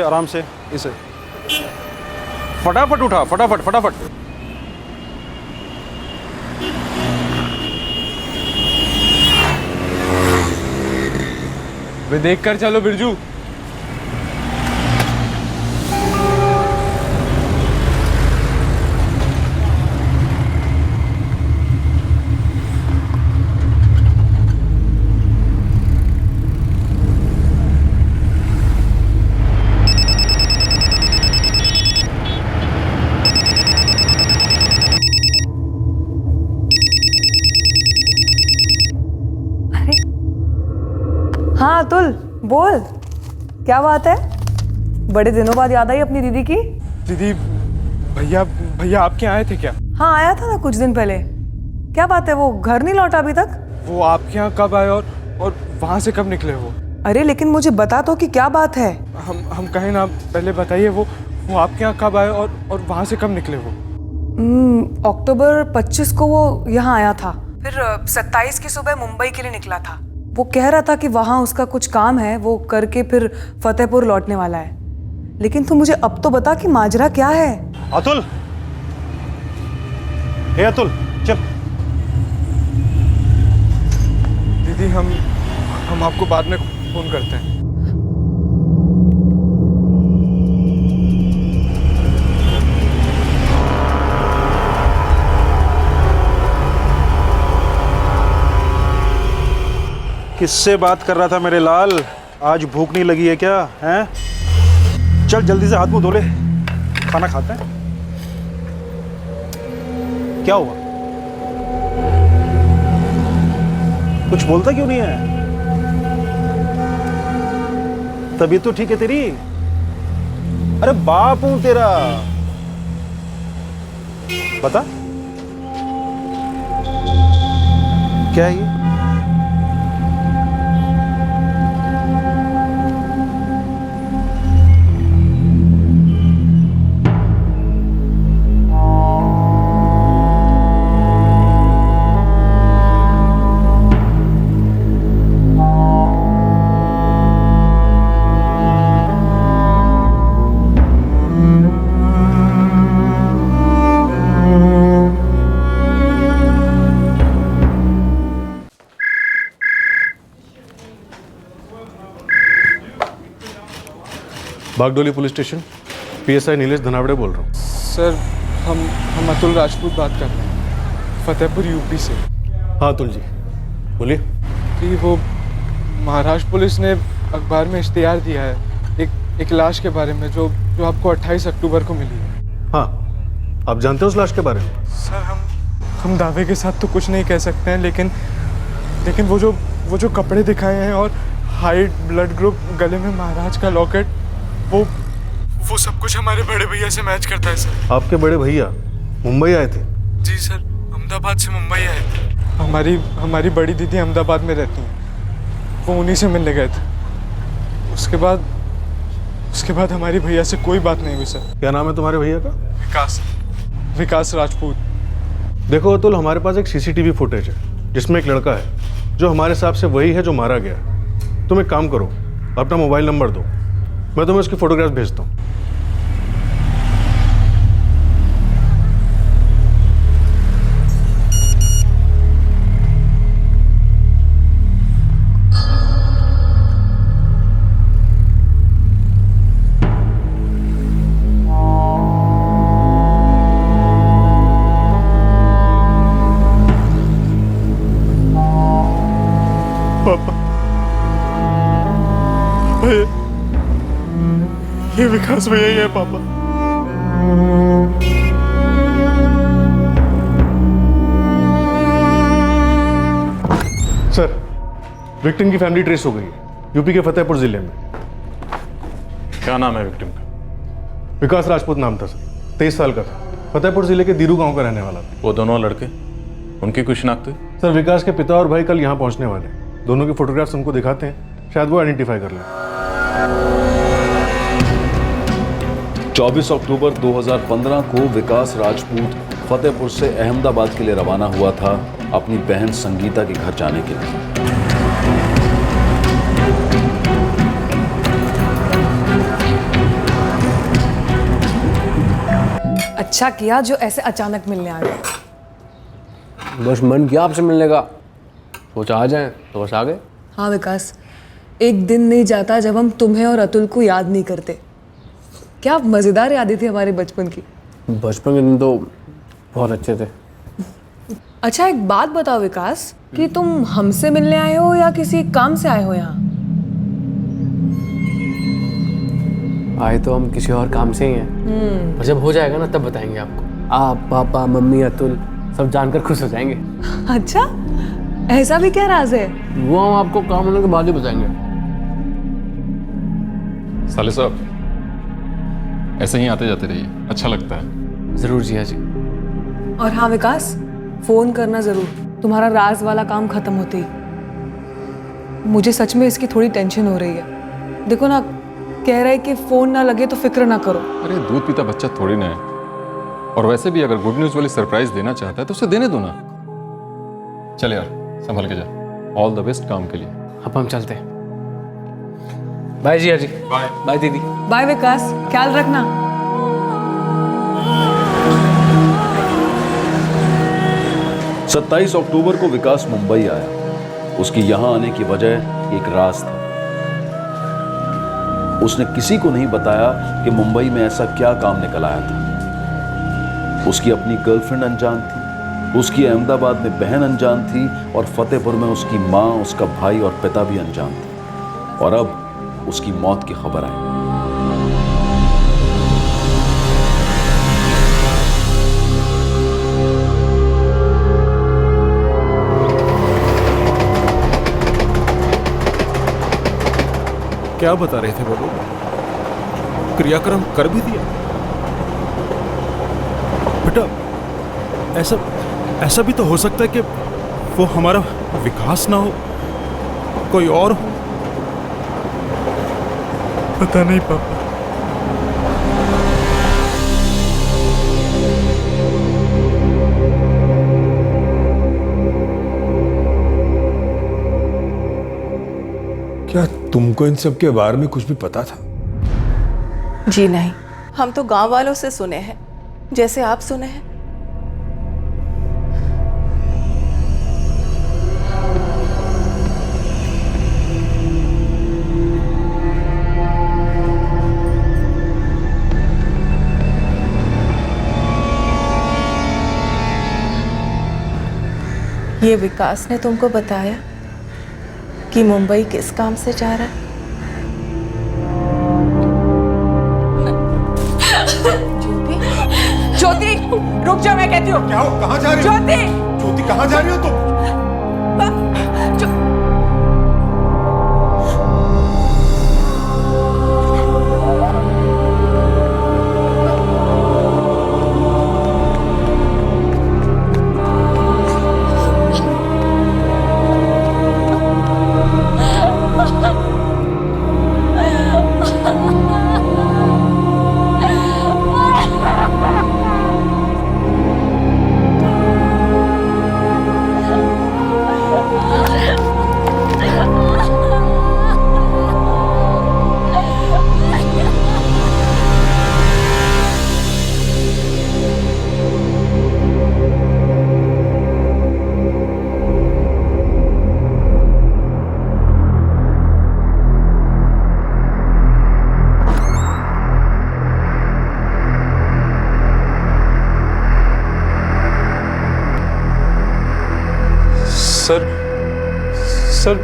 आराम से इसे फटाफट उठा, फटाफट फटाफट। वे देख कर चलो बिरजू। हाँ अतुल, बोल क्या बात है? बड़े दिनों बाद याद आई अपनी दीदी की। दीदी, भैया आपके आए थे क्या? हाँ आया था ना कुछ दिन पहले। क्या बात है, वो घर नहीं लौटा अभी तक? वो आपके यहाँ कब आए और वहाँ से कब निकले वो? अरे लेकिन मुझे बता तो कि क्या बात है। हम कहें ना, पहले बताइए वो आपके यहाँ कब आए और वहाँ से कब निकले वो? अक्टूबर 25 को वो यहाँ आया था, फिर 27 की सुबह मुंबई के लिए निकला था। वो कह रहा था कि वहाँ उसका कुछ काम है, वो करके फिर फतेहपुर लौटने वाला है। लेकिन तू मुझे अब तो बता कि माजरा क्या है। अतुल, हे अतुल चल। दीदी हम आपको बाद में फोन करते हैं। किससे बात कर रहा था मेरे लाल? आज भूख नहीं लगी है क्या? हैं? चल जल्दी से हाथ मुंह धो ले, खाना खाते हैं। क्या हुआ? कुछ बोलता क्यों नहीं है? तबीयत तो ठीक है तेरी? अरे बाप हूं तेरा, बता क्या है ये? Bagdoli police station, PSI Nilesh Dhanawade बोल रहा हूँ। सर हम अतुल राजपूत बात कर रहे हैं, फतेहपुर यूपी से। हाँ अतुल जी, बोलिए। जी वो महाराष्ट्र पुलिस ने अखबार में इश्तिहार दिया है एक लाश के बारे में जो आपको 28 अक्टूबर को मिली है। हाँ, आप जानते हो उस लाश के बारे में? सर हम दावे के साथ तो कुछ नहीं कह सकते हैं, लेकिन वो जो कपड़े दिखाए हैं और हाइट, ब्लड ग्रुप, गले में महाराज का लॉकेट, वो सब कुछ हमारे बड़े भैया से मैच करता है सर। आपके बड़े भैया मुंबई आए थे? जी सर, अहमदाबाद से मुंबई आए थे। हमारी बड़ी दीदी अहमदाबाद में रहती हैं, वो उन्हीं से मिलने गए थे। उसके बाद हमारी भैया से कोई बात नहीं हुई सर। क्या नाम है तुम्हारे भैया का? विकास राजपूत। देखो अतुल, हमारे पास एक सीसीटीवी फुटेज है जिसमें एक लड़का है जो हमारे हिसाब से वही है जो मारा गया है। तुम एक काम करो, अपना मोबाइल नंबर दो, मैं तुम्हें उसकी फोटोग्राफ भेजता हूँ। ये विकास भैया ही है पापा। सर, विक्टिम की फैमिली ट्रेस हो गई है, यूपी के फतेहपुर जिले में। क्या नाम है विक्टिम का? विकास राजपूत नाम था सर, 23 साल का था, फतेहपुर जिले के दीरू गांव का रहने वाला था। वो दोनों लड़के, उनकी कुछ शिनाख्त हुई? सर, विकास के पिता और भाई कल यहाँ पहुंचने वाले हैं। दोनों की फोटोग्राफ्स उनको दिखाते हैं, शायद वो आइडेंटिफाई कर लें। 24 अक्टूबर 2015 को विकास राजपूत फतेहपुर से अहमदाबाद के लिए रवाना हुआ था अपनी बहन संगीता के घर जाने के लिए। अच्छा किया जो ऐसे अचानक मिलने आ गए। बस मन किया आपसे मिलने का, सोचा आ जाए तो बस आ गए। हाँ विकास, एक दिन नहीं जाता जब हम तुम्हें और अतुल को याद नहीं करते। क्या मज़ेदार यादें थी हमारे बचपन की। बचपन के दिन तो बहुत अच्छे थे। अच्छा एक बात बताओ विकास, कि तुम हमसे मिलने आए हो या किसी काम से आए हो यहाँ? आए तो हम किसी और काम से ही हैं, और जब हो जाएगा ना तब बताएंगे आपको। आप, पापा, मम्मी, अतुल सब जानकर खुश हो जाएंगे। अच्छा, ऐसा भी क्या राज है? वो हम आपको काम होने के बाद ही बताएंगे। साले साहब, ऐसे ही आते जाते रहिए, अच्छा लगता है। जरूर जिया जी। और हाँ विकास, फोन करना जरूर, तुम्हारा राज वाला काम खत्म होते ही। मुझे सच में इसकी थोड़ी टेंशन हो रही है। देखो ना, कह रहा है कि फोन ना लगे तो फिक्र ना करो। अरे दूध पीता बच्चा थोड़ी ना है, और वैसे भी अगर गुड न्यूज वाली सरप्राइज देना चाहता है तो उसे देने दो ना। चल यार, संभल के जा। ऑल द बेस्ट काम के लिए। अब हम चलते हैं। बाय जिया जी। बाय। बाय दीदी। बाय विकास, ख्याल रखना। 27 अक्टूबर को विकास मुंबई आया। उसकी यहां आने की वजह एक राज था। उसने किसी को नहीं बताया कि मुंबई में ऐसा क्या काम निकल आया था। उसकी अपनी गर्लफ्रेंड अनजान थी, उसकी अहमदाबाद में बहन अनजान थी, और फतेहपुर में उसकी माँ, उसका भाई और पिता भी अनजान थे। और अब उसकी मौत की खबर आई। क्या बता रहे थे बाबू? क्रियाक्रम कर भी दिया? बेटा, ऐसा भी तो हो सकता है कि वो हमारा विकास ना हो, कोई और हो। पता नहीं पापा। क्या तुमको इन सब के बारे में कुछ भी पता था? जी नहीं, हम तो गांव वालों से सुने हैं, जैसे आप सुने हैं। ये विकास ने तुमको बताया कि मुंबई किस काम से जा रहा है? ज्योति, रुक जा, मैं कहती हूँ। क्या हो, कहाँ जा रही हो? ज्योति, ज्योति कहाँ जा रही हो तुम? सर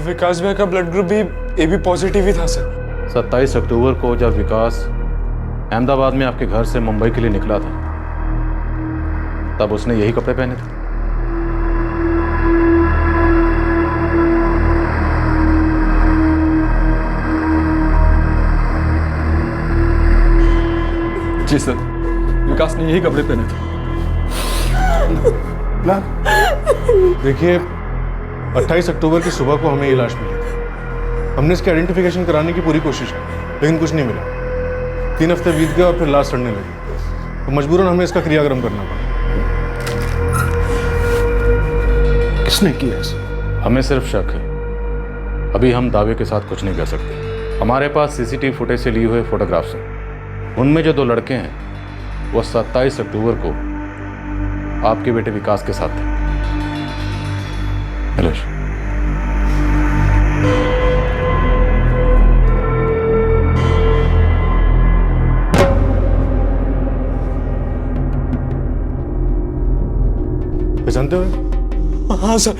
विकास भाई का ब्लड ग्रुप भी AB पॉजिटिव ही था सर। 27 अक्टूबर को जब विकास अहमदाबाद में आपके घर से मुंबई के लिए निकला था तब उसने यही कपड़े पहने थे। जी सर, विकास ने यही कपड़े पहने थे। ना देखिए, 28 अक्टूबर की सुबह को हमें ये लाश मिली थी। हमने इसकी आइडेंटिफिकेशन कराने की पूरी कोशिश की, लेकिन कुछ नहीं मिला। 3 हफ्ते बीत गए और फिर लाश सड़ने लगी, तो मजबूरन हमें इसका क्रियाक्रम करना पड़ा। किसने किया ऐसा? हमें सिर्फ शक है, अभी हम दावे के साथ कुछ नहीं कह सकते। हमारे पास CCTV फुटेज से लिए हुए फोटोग्राफ्स हैं। उनमें जो 2 लड़के हैं वो 27 अक्टूबर को आपके बेटे विकास के साथ थे। नरेश, जानते हो? हाँ सर,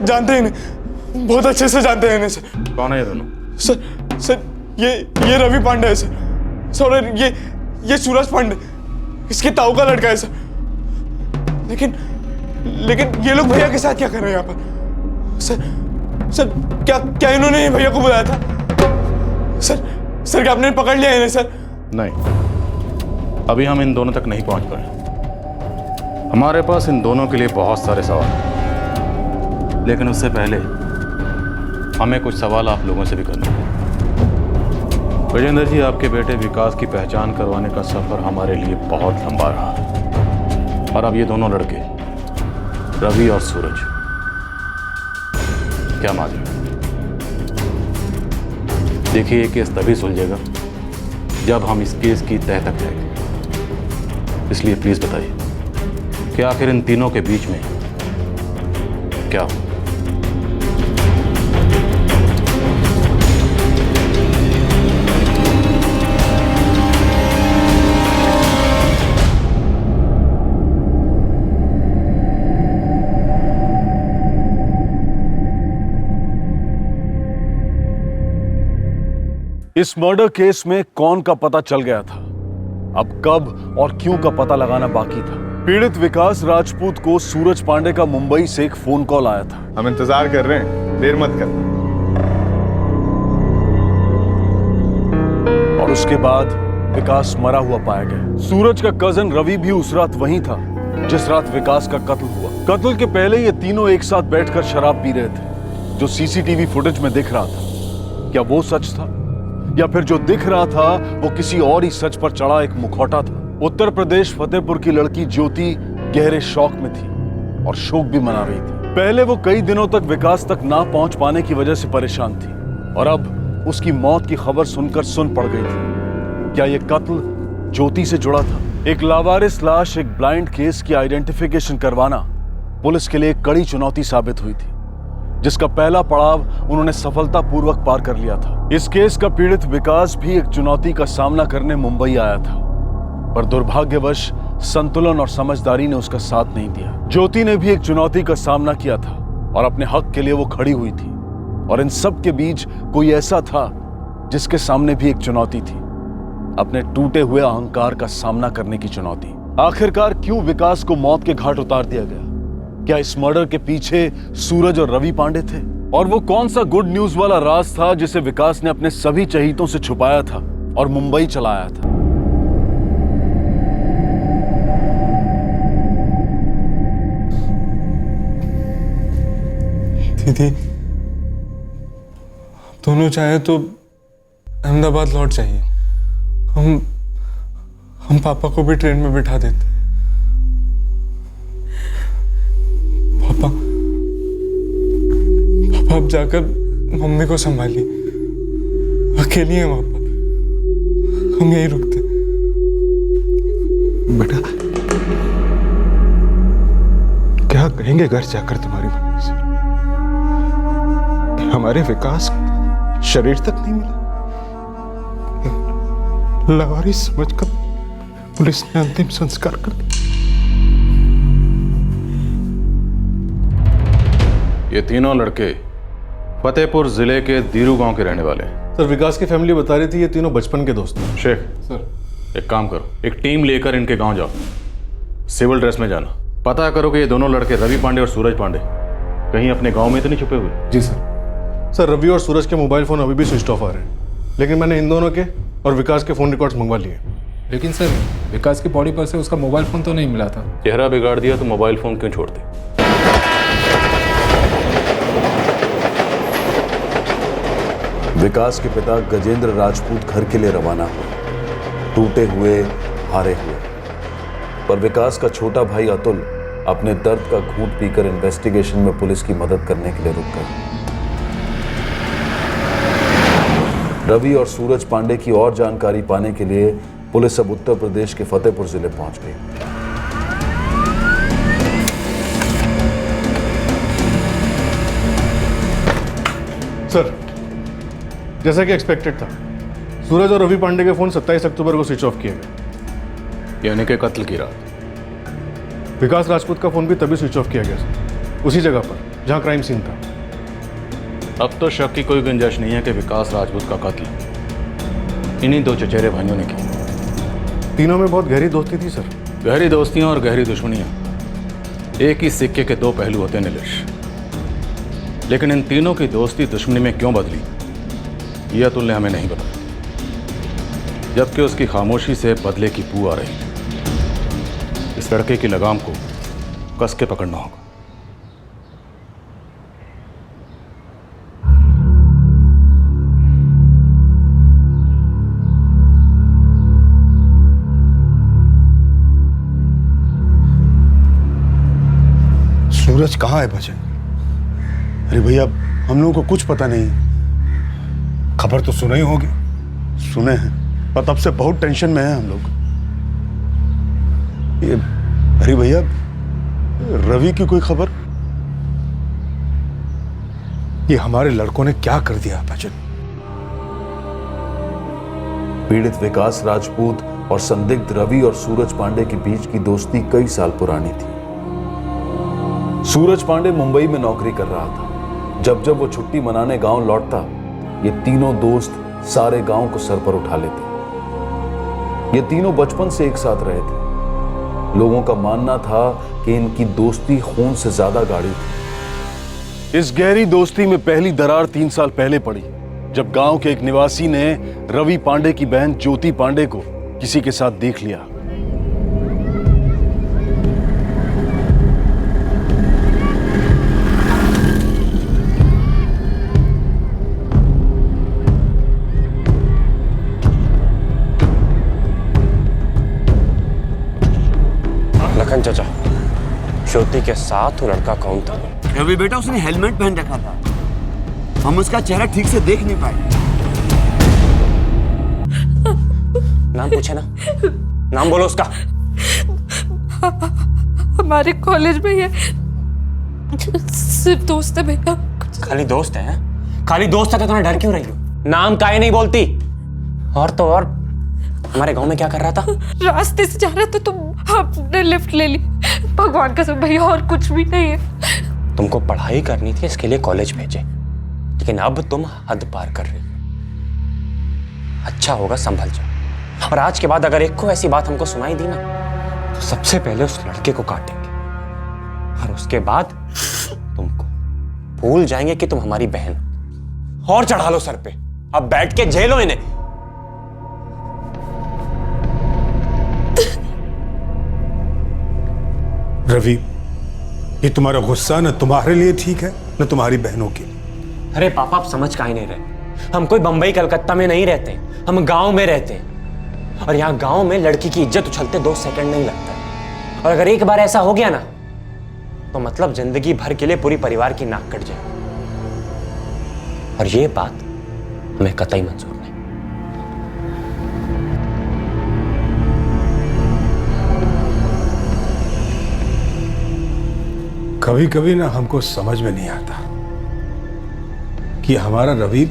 जानते हैं इन्हें, बहुत अच्छे से जानते हैं इन्हें सर। कौन है ये दोनों? सर ये रवि पांडे है सर। और ये सूरज पांडे इसके ताऊ का लड़का है सर। लेकिन ये लोग भैया के साथ क्या कर रहे हैं यहाँ पर? सर क्या इन्होंने भैया को बुलाया था? सर क्या आपने पकड़ लिया इन्हें सर? नहीं, अभी हम इन दोनों तक नहीं पहुंच पाए। हमारे पास इन दोनों के लिए बहुत सारे सवाल हैं, लेकिन उससे पहले हमें कुछ सवाल आप लोगों से भी करने हैं। विजेंद्र जी, आपके बेटे विकास की पहचान करवाने का सफर हमारे लिए बहुत लंबा रहा, और अब ये दोनों लड़के रवि और सूरज, क्या मालूम? देखिए, ये केस तभी सुलझेगा जब हम इस केस की तह तक जाएंगे। इसलिए प्लीज बताइए कि आखिर इन तीनों के बीच में क्या हो? इस मर्डर केस में कौन का पता चल गया था, अब कब और क्यों का पता लगाना बाकी था। पीड़ित विकास राजपूत को सूरज पांडे का मुंबई से एक फोन कॉल आया था। हम इंतजार कर रहे हैं, देर मत कर। और उसके बाद विकास मरा हुआ पाया गया। सूरज का कजन रवि भी उस रात वहीं था जिस रात विकास का कत्ल हुआ। कत्ल के पहले ये तीनों एक साथ बैठकर शराब पी रहे थे, जो CCTV फुटेज में दिख रहा था। क्या वो सच था, या फिर जो दिख रहा था वो किसी और ही सच पर चढ़ा एक मुखौटा था? उत्तर प्रदेश फतेहपुर की लड़की ज्योति गहरे शौक में थी और शोक भी मना रही थी। पहले वो कई दिनों तक विकास तक ना पहुंच पाने की वजह से परेशान थी, और अब उसकी मौत की खबर सुनकर सुन पड़ गई थी। क्या यह कत्ल ज्योति से जुड़ा था? एक लावारिस लाश, एक ब्लाइंड केस की आइडेंटिफिकेशन करवाना पुलिस के लिए एक कड़ी चुनौती साबित हुई थी, जिसका पहला पड़ाव उन्होंने सफलतापूर्वक पार कर लिया था। इस केस का पीड़ित विकास भी एक चुनौती का सामना करने मुंबई आया था, पर दुर्भाग्यवश संतुलन और समझदारी ने उसका साथ नहीं दिया। ज्योति ने भी एक चुनौती का सामना किया था और अपने हक के लिए वो खड़ी हुई थी। और इन सब के बीच कोई ऐसा था जिसके सामने भी एक चुनौती थी, अपने टूटे हुए अहंकार का सामना करने की चुनौती। आखिरकार क्यों विकास को मौत के घाट उतार दिया गया? क्या इस मर्डर के पीछे सूरज और रवि पांडे थे? और वो कौन सा गुड न्यूज वाला राज था जिसे विकास ने अपने सभी चहीतों से छुपाया था और मुंबई चलाया था? दीदी, दोनों चाहे तो अहमदाबाद लौट जाइए। हम पापा को भी ट्रेन में बिठा देते। पापा आप जाकर मम्मी को संभालिए, अकेली हैं वहां पर, हम यहीं रुकते। बेटा क्या कहेंगे घर जाकर तुम्हारी मम्मी से? हमारे विकास शरीर तक नहीं मिला, लावारिस समझकर पुलिस ने अंतिम संस्कार कर दिया। ये तीनों लड़के फतेहपुर जिले के दीरू गांव के रहने वाले हैं। सर विकास की फैमिली बता रही थी ये तीनों बचपन के दोस्त हैं। शेख सर, एक काम करो, एक टीम लेकर इनके गांव जाओ, सिविल ड्रेस में जाना, पता करो कि ये दोनों लड़के रवि पांडे और सूरज पांडे कहीं अपने गांव में तो नहीं छुपे हुए। जी सर। सर रवि और सूरज के मोबाइल फोन अभी भी स्विच ऑफ आ रहे हैं, लेकिन मैंने इन दोनों के और विकास के फोन रिकॉर्ड्स मंगवा लिए। लेकिन सर विकास की बॉडी पर से उसका मोबाइल फोन तो नहीं मिला था। चेहरा बिगाड़ दिया तो मोबाइल फोन क्यों छोड़ते? विकास के पिता गजेंद्र राजपूत घर के लिए रवाना हुए, टूटे हुए, हारे हुए। पर विकास का छोटा भाई अतुल अपने दर्द का घूंट पीकर इन्वेस्टिगेशन में पुलिस की मदद करने के लिए रुक गए। रवि और सूरज पांडे की और जानकारी पाने के लिए पुलिस अब उत्तर प्रदेश के फतेहपुर जिले पहुंच गई। सर जैसा कि एक्सपेक्टेड था, सूरज और रवि पांडे के फोन 27 अक्टूबर को स्विच ऑफ किए गए, यानी कि कत्ल की रात। विकास राजपूत का फोन भी तभी स्विच ऑफ किया गया सर, उसी जगह पर जहां क्राइम सीन था। अब तो शक की कोई गुंजाइश नहीं है कि विकास राजपूत का कत्ल इन्हीं दो चचेरे भाइयों ने की। तीनों में बहुत गहरी दोस्ती थी सर। गहरी दोस्तियां और गहरी दुश्मनियां एक ही सिक्के के दो पहलू होते हैं नीलेश। लेकिन इन तीनों की दोस्ती दुश्मनी में क्यों बदली, ये अतुल ने हमें नहीं बताया, जबकि उसकी खामोशी से बदले की बू आ रही थी। इस लड़के की लगाम को कस के पकड़ना होगा। सूरज कहाँ है भजन? अरे भैया हम लोगों को कुछ पता नहीं। खबर तो सुने ही होगी। सुने हैं, पर तब से बहुत टेंशन में हैं हम लोग। ये अरे भैया रवि की कोई खबर? ये हमारे लड़कों ने क्या कर दिया भजन? पीड़ित विकास राजपूत और संदिग्ध रवि और सूरज पांडे के बीच की दोस्ती कई साल पुरानी थी। सूरज पांडे मुंबई में नौकरी कर रहा था। जब जब वो छुट्टी मनाने गांव लौटता, ये तीनों दोस्त सारे गांव को सर पर उठा लेते। ये तीनों बचपन से एक साथ रहे थे। लोगों का मानना था कि इनकी दोस्ती खून से ज्यादा गाढ़ी थी। इस गहरी दोस्ती में पहली दरार 3 साल पहले पड़ी, जब गांव के एक निवासी ने रवि पांडे की बहन ज्योति पांडे को किसी के साथ देख लिया। लखन चाचा, ज्योति के साथ वो लड़का कौन था? रवि बेटा, उसने हेलमेट पहन रखा था। हम उसका चेहरा ठीक से देख नहीं पाए। नाम पूछे ना, नाम बोलो उसका। हमारे कॉलेज में ये सिर्फ दोस्त है भैया। खाली दोस्त है? खाली दोस्त है तो तुम्हें डर क्यों रही हो? नाम काहे नहीं बोलती? और तो और हमारे गांव में क्या कर रहा था? रास्ते से जा रहा था तो आपने लिफ्ट ले ली। भगवान का सब भैया, और कुछ भी नहीं है। तुमको पढ़ाई करनी थी, इसके लिए कॉलेज भेजे, लेकिन अब तुम हद पार कर रही हो। अच्छा होगा संभल जाओ, और आज के बाद अगर एक को ऐसी बात हमको सुनाई दी ना, तो सबसे पहले उस लड़के को काटेंगे, और उसके बाद तुमको भूल जाएंगे कि तुम हमारी बहन। और चढ़ा लो सर पे, अब बैठ के झेलो इन्हें। रवि, ये तुम्हारा गुस्सा न तुम्हारे लिए ठीक है न तुम्हारी बहनों के लिए। अरे पापा, आप समझ काहे नहीं रहे? हम कोई बंबई कलकत्ता में नहीं रहते, हम गांव में रहते हैं, और यहाँ गांव में लड़की की इज्जत उछलते 2 सेकंड नहीं लगता है। और अगर एक बार ऐसा हो गया ना, तो मतलब जिंदगी भर के लिए पूरी परिवार की नाक कट जाए, और ये बात हमें कतई मंजूर नहीं। कभी कभी ना हमको समझ में नहीं आता कि हमारा रवि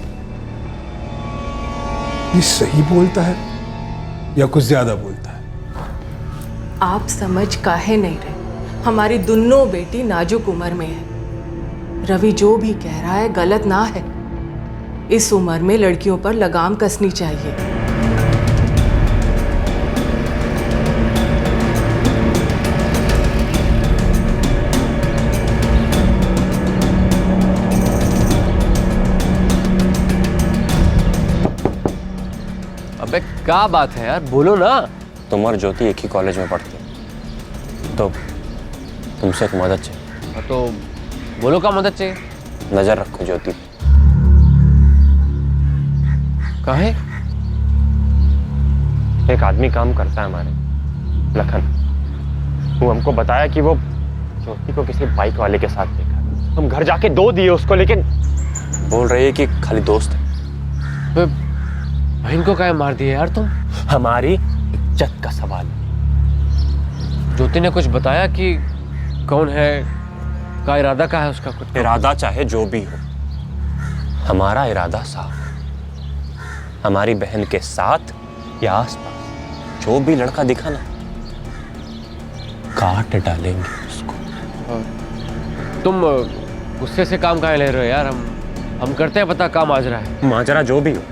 ये सही बोलता है या कुछ ज्यादा बोलता है। आप समझ काहे नहीं रहे? हमारी दोनों बेटी नाजुक उम्र में है। रवि जो भी कह रहा है गलत ना है। इस उम्र में लड़कियों पर लगाम कसनी चाहिए। अबे क्या बात है यार, बोलो ना। तुम और ज्योति एक ही कॉलेज में पढ़ती हो, तो तुमसे एक मदद चाहिए। तो बोलो, क्या मदद चाहिए? नजर रखो ज्योति। काहे? एक आदमी काम करता है हमारे, लखन। वो हमको बताया कि वो ज्योति को किसी बाइक वाले के साथ देखा। हम घर जाके 2 दिए उसको, लेकिन बोल रही है कि खाली दोस्त है। बहन को काहे मार दिया यार तुम? हमारी इज्जत का सवाल है। ज्योति ने कुछ बताया कि कौन है, का इरादा क्या है उसका? कुछ इरादा चाहे जो भी हो, हमारा इरादा साफ है। हमारी बहन के साथ या आसपास जो भी लड़का दिखा ना, काट डालेंगे उसको। तुम गुस्से से काम काहे ले रहे हो यार? हम करते हैं, पता काम माजरा है। माजरा जो भी हो,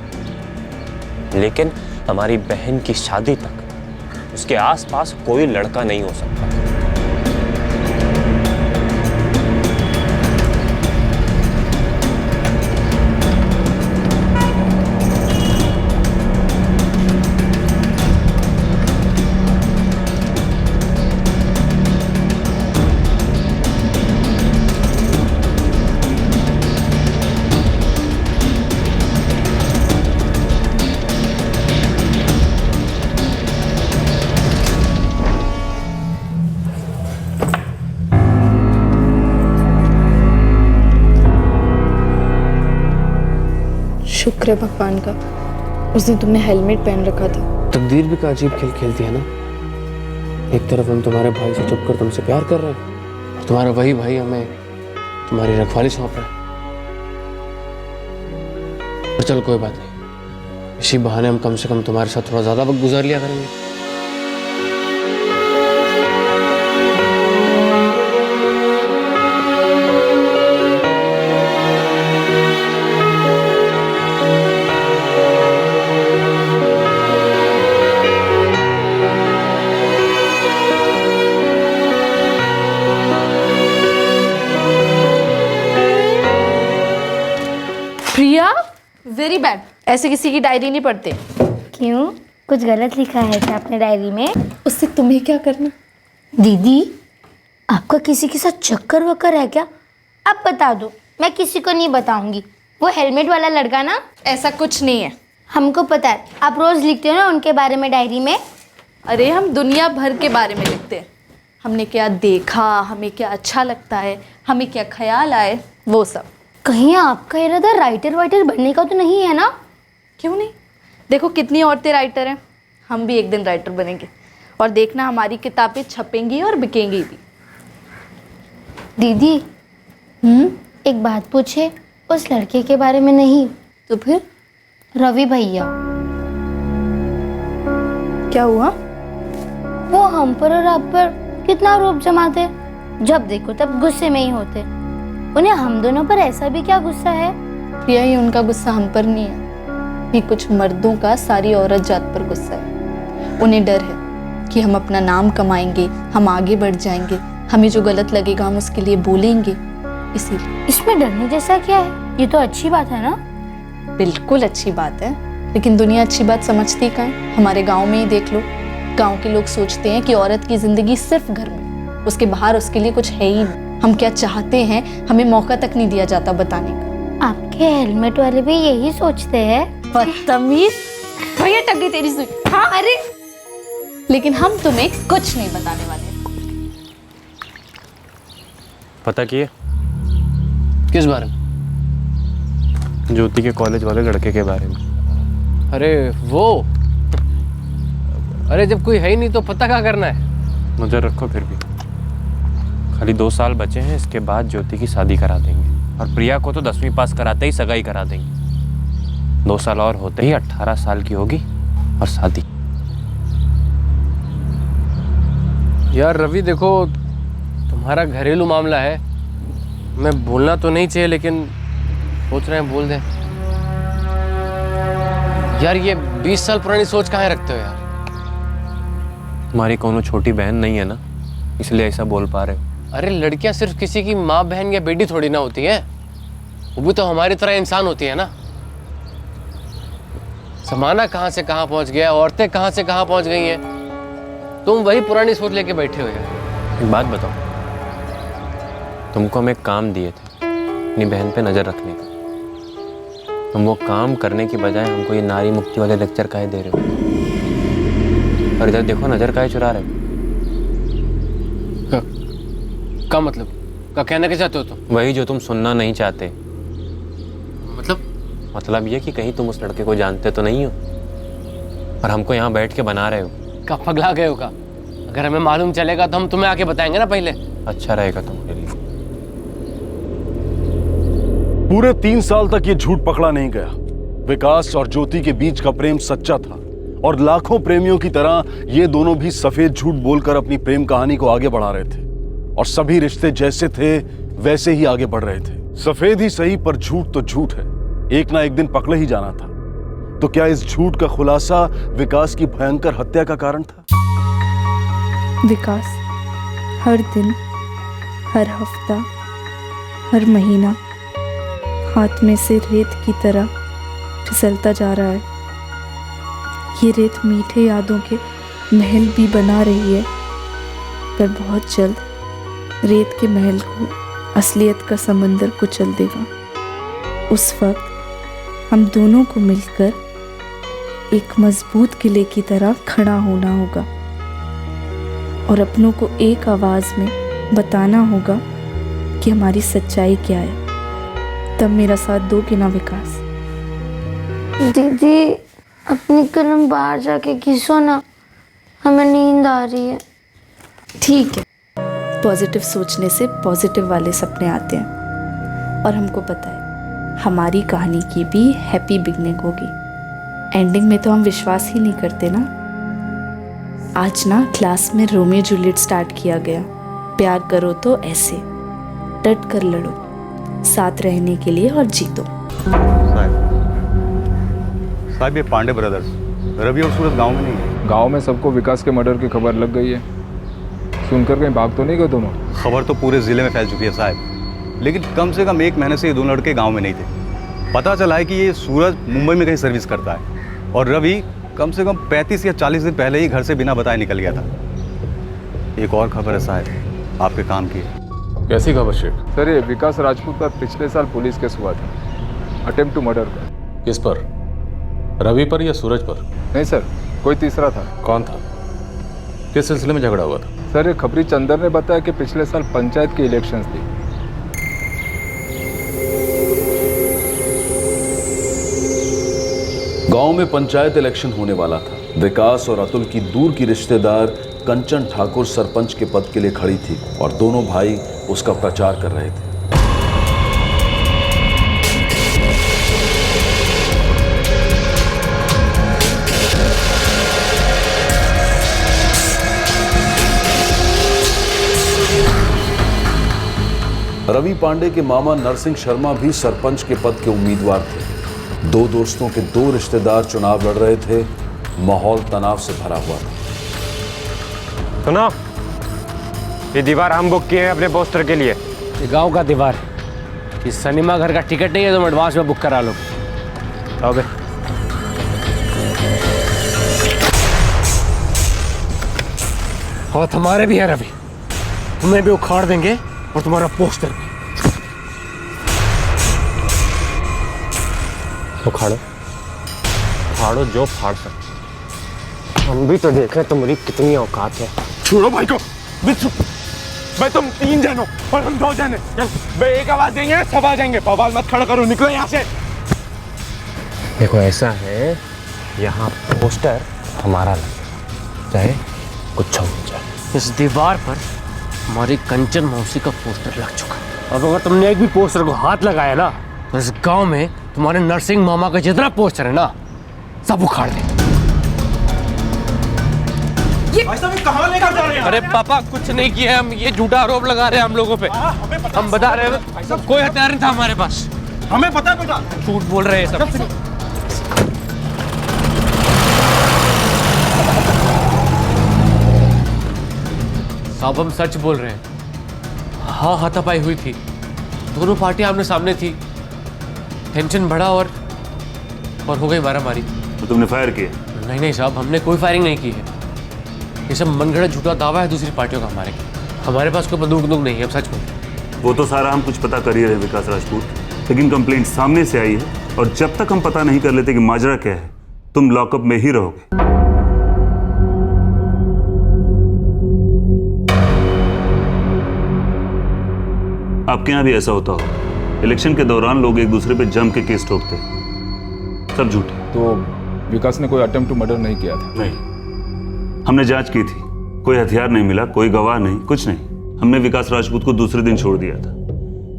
लेकिन हमारी बहन की शादी तक उसके आसपास कोई लड़का नहीं हो सकता। शुक्र है भगवान का, उस दिन तुमने हेलमेट पहन रखा था। तकदीर भी का अजीब खेल खेलती है ना। एक तरफ हम तुम्हारे भाई से चुप कर तुमसे प्यार कर रहे हैं, और तुम्हारा वही भाई हमें तुम्हारी रखवाली सौंप रहा है। पर चलो कोई बात नहीं, इसी बहाने हम कम से कम तुम्हारे साथ थोड़ा ज्यादा वक्त गुजार लिया करेंगे। प्रिया, वेरी बैड। ऐसे किसी की डायरी नहीं पढ़ते। क्यों? कुछ गलत लिखा है क्या अपने डायरी में? उससे तुम्हें क्या करना? दीदी, आपका किसी के साथ चक्कर वक्कर है क्या? अब बता दो, मैं किसी को नहीं बताऊंगी। वो हेलमेट वाला लड़का ना? ऐसा कुछ नहीं है। हमको पता है, आप रोज लिखते हो ना उनके बारे में डायरी में। अरे हम दुनिया भर के बारे में लिखते हैं। हमने क्या देखा, हमें क्या अच्छा लगता है, हमें क्या ख्याल आए, वो सब। कहीं आपका इरादा राइटर वाइटर बनने का तो नहीं है ना? क्यों नहीं? देखो कितनी औरतें राइटर हैं। हम भी एक दिन राइटर बनेंगे, और देखना हमारी किताबें छपेंगी और बिकेंगी भी। दीदी, एक बात पूछे? उस लड़के के बारे में नहीं तो फिर? रवि भैया। क्या हुआ? वो हम पर और आप पर कितना रोब जमाते, जब देखो तब गुस्से में ही होते। उन्हें हम दोनों पर ऐसा भी क्या गुस्सा है? प्रिया, ये उनका गुस्सा हम पर नहीं है, ये कुछ मर्दों का सारी औरत जात पर गुस्सा है। उन्हें डर है कि हम अपना नाम कमाएंगे, हम आगे बढ़ जाएंगे, हमें जो गलत लगेगा हम उसके लिए बोलेंगे, इसीलिए। इसमें डरने जैसा क्या है? ये तो अच्छी बात है ना? बिल्कुल अच्छी बात है, लेकिन दुनिया अच्छी बात समझती कहाँ है? हमारे गांव में ही देख लो, गांव के लोग सोचते हैं कि औरत की जिंदगी सिर्फ घर में, उसके बाहर उसके लिए कुछ है ही नहीं। हम क्या चाहते हैं हमें मौका तक नहीं दिया जाता बताने का। आपके हेलमेट वाले भी यही सोचते हैं? बदतमीज, भैया टक गई तेरी सुई। हाँ अरे, लेकिन हम तुम्हें कुछ नहीं बताने वाले। पता किए किस बारे में? ज्योति के कॉलेज वाले लड़के के बारे में। अरे वो, अरे जब कोई है ही नहीं तो पता क्या करना है? नजर रखो फिर भी। खाली 2 साल बचे हैं, इसके बाद ज्योति की शादी करा देंगे और प्रिया को तो 10वीं पास कराते ही सगाई करा देंगे। 2 साल और होते ही 18 साल की होगी और शादी। यार रवि देखो, तुम्हारा घरेलू मामला है, मैं बोलना तो नहीं चाहिए लेकिन सोच रहे हैं बोल दें। यार ये 20 साल पुरानी सोच कहाँ रखते हो यार? तुम्हारी कोनो छोटी बहन नहीं है ना, इसलिए ऐसा बोल पा रहे हो। अरे लड़कियां सिर्फ किसी की माँ बहन या बेटी थोड़ी ना होती हैं, वो भी तो हमारी तरह इंसान होती है ना। जमाना कहाँ से कहाँ पहुँच गया, औरतें कहाँ से कहाँ पहुँच गई हैं, तुम वही पुरानी सोच लेके बैठे हो यार। एक बात बताओ, तुमको हम एक काम दिए थे अपनी बहन पे नज़र रखने का, तुम वो काम करने की बजाय हमको ये नारी मुक्ति वाले लेक्चर काहे दे रहे हो? और इधर देखो नज़र काहे चुरा रहे हो? क्या मतलब? क्या कहना क्या चाहते हो तुम? वही जो तुम सुनना नहीं चाहते। मतलब ये कि कहीं तुम उस लड़के को जानते तो नहीं हो और हमको यहाँ बैठ के बना रहे हो। क्या पगला गए हो का? अगर हमें मालूम चलेगा तो हम तुम्हें आके बताएंगे ना पहले। अच्छा रहेगा तुम्हारे लिए। पूरे 3 साल तक ये झूठ पकड़ा नहीं गया। विकास और ज्योति के बीच का प्रेम सच्चा था और लाखों प्रेमियों की तरह ये दोनों भी सफेद झूठ बोलकर अपनी प्रेम कहानी को आगे बढ़ा रहे थे और सभी रिश्ते जैसे थे वैसे ही आगे बढ़ रहे थे। सफेद ही सही पर झूठ तो झूठ है, एक ना एक दिन पकड़े ही जाना था। तो क्या इस झूठ का खुलासा विकास की भयंकर हत्या का कारण था? विकास हर दिन, हर हफ्ता, हर महीना हाथ में से रेत की तरह फिसलता जा रहा है। ये रेत मीठे यादों के महल भी बना रही है, पर बहुत जल्द रेत के महल को असलियत का समंदर कुचल देगा। उस वक्त हम दोनों को मिलकर एक मजबूत किले की तरह खड़ा होना होगा और अपनों को एक आवाज में बताना होगा कि हमारी सच्चाई क्या है। तब मेरा साथ दोगे ना विकास? दीदी अपनी कलम बाहर जाके घिसो ना, हमें नींद आ रही है। ठीक है, पॉजिटिव सोचने से पॉजिटिव वाले सपने आते हैं और हमको पता है हमारी कहानी की भी हैप्पी बिगनिंग होगी। एंडिंग में तो हम विश्वास ही नहीं करते ना। आज ना क्लास में रोमियो जूलियट स्टार्ट किया गया। प्यार करो तो ऐसे, डट कर लड़ो, साथ रहने के लिए और जीतो। साहब ये पांडे ब्रदर्स रवि और सूरज गांव में नहीं है। गांव में सबको विकास के मर्डर की खबर लग गई है, सुनकर कहीं भाग तो नहीं गए दोनों? खबर तो पूरे जिले में फैल चुकी है साहब, लेकिन कम से कम 1 महीने से ये दोनों लड़के गांव में नहीं थे। पता चला है कि ये सूरज मुंबई में कहीं सर्विस करता है और रवि कम से कम 35 या 40 दिन पहले ही घर से बिना बताए निकल गया था। एक और खबर है साहब आपके काम की। कैसी खबर शेख? सर ये विकास राजपूत पर पिछले साल पुलिस केस हुआ था, अटेम्प्ट टू मर्डर का। किस पर? रवि पर या सूरज पर? नहीं सर, कोई तीसरा था। कौन था? किस सिलसिले में झगड़ा हुआ था? सर ये खबरी चंदर ने बताया कि पिछले साल पंचायत की इलेक्शंस थी। गांव में पंचायत इलेक्शन होने वाला था। विकास और अतुल की दूर की रिश्तेदार कंचन ठाकुर सरपंच के पद के लिए खड़ी थी और दोनों भाई उसका प्रचार कर रहे थे। रवि पांडे के मामा नरसिंह शर्मा भी सरपंच के पद के उम्मीदवार थे। दो दोस्तों के दो रिश्तेदार चुनाव लड़ रहे थे। माहौल तनाव से भरा हुआ था। सुनो, ये दीवार हम बुक किए हैं अपने पोस्टर के लिए। ये गांव का दीवार है। इस सिनेमा घर का टिकट नहीं है तो एडवांस में बुक करा लो। आओ बे। और तुम्हारे भी है रवि, तुम्हें भी उखाड़ देंगे और तुम्हारा पोस्टर भी। उखाड़ो, उखाड़ो जो फाड़ सकते। हम भी तो देखें तुम्हारी कितनी औकात है। छोड़ो भाई को। भाई तुम 3 जन हो और हम 2 जन हैं। भाई एक आवाज देंगे सब आ जाएंगे। बवाल मत खड़ा करो, निकलो यहाँ से। देखो ऐसा है, यहाँ पोस्टर हमारा लगा, चाहे कुछ हो जाए। इस दीवार पर हमारी कंचन मौसी का पोस्टर लग चुका है। अब अगर तुमने एक भी पोस्टर को हाथ लगाया ना तो इस गांव में तुम्हारे नरसिंह मामा का जितना पोस्टर है ना सब उखाड़ दे। कहाँ लेकर जा रहे हैं? अरे पापा कुछ नहीं किया, हम ये झूठा आरोप लगा रहे हैं हम लोगों पे। हम बता रहे हैं कोई हथियार नहीं था हमारे पास। हमें पता है बेटा। झूठ बोल रहे हैं सब। साहब हम सच बोल रहे हैं। हाँ हाथापाई हुई थी, दोनों पार्टियां आमने सामने थी। टेंशन बढ़ा और हो गई मारामारी। तो तुमने फायर किया? नहीं नहीं साहब, हमने कोई फायरिंग नहीं की है। ये सब मनगढ़ंत झूठा दावा है दूसरी पार्टियों का हमारे पास कोई बंदूक नहीं है, सच में। वो तो सारा हम कुछ पता कर ही रहे विकास राजपूत, लेकिन कंप्लेंट सामने से आई है और जब तक हम पता नहीं कर लेते कि माजरा क्या है तुम लॉकअप में ही रहोगे। आपके यहाँ भी ऐसा होता हो? इलेक्शन के दौरान लोग एक दूसरे पे जम के केस ठोकते, सब झूठे। तो विकास ने कोई अटेम्प्ट टू मर्डर नहीं किया था? नहीं, हमने जांच की थी, कोई हथियार नहीं मिला, कोई गवाह नहीं, कुछ नहीं। हमने विकास राजपूत को दूसरे दिन छोड़ दिया था।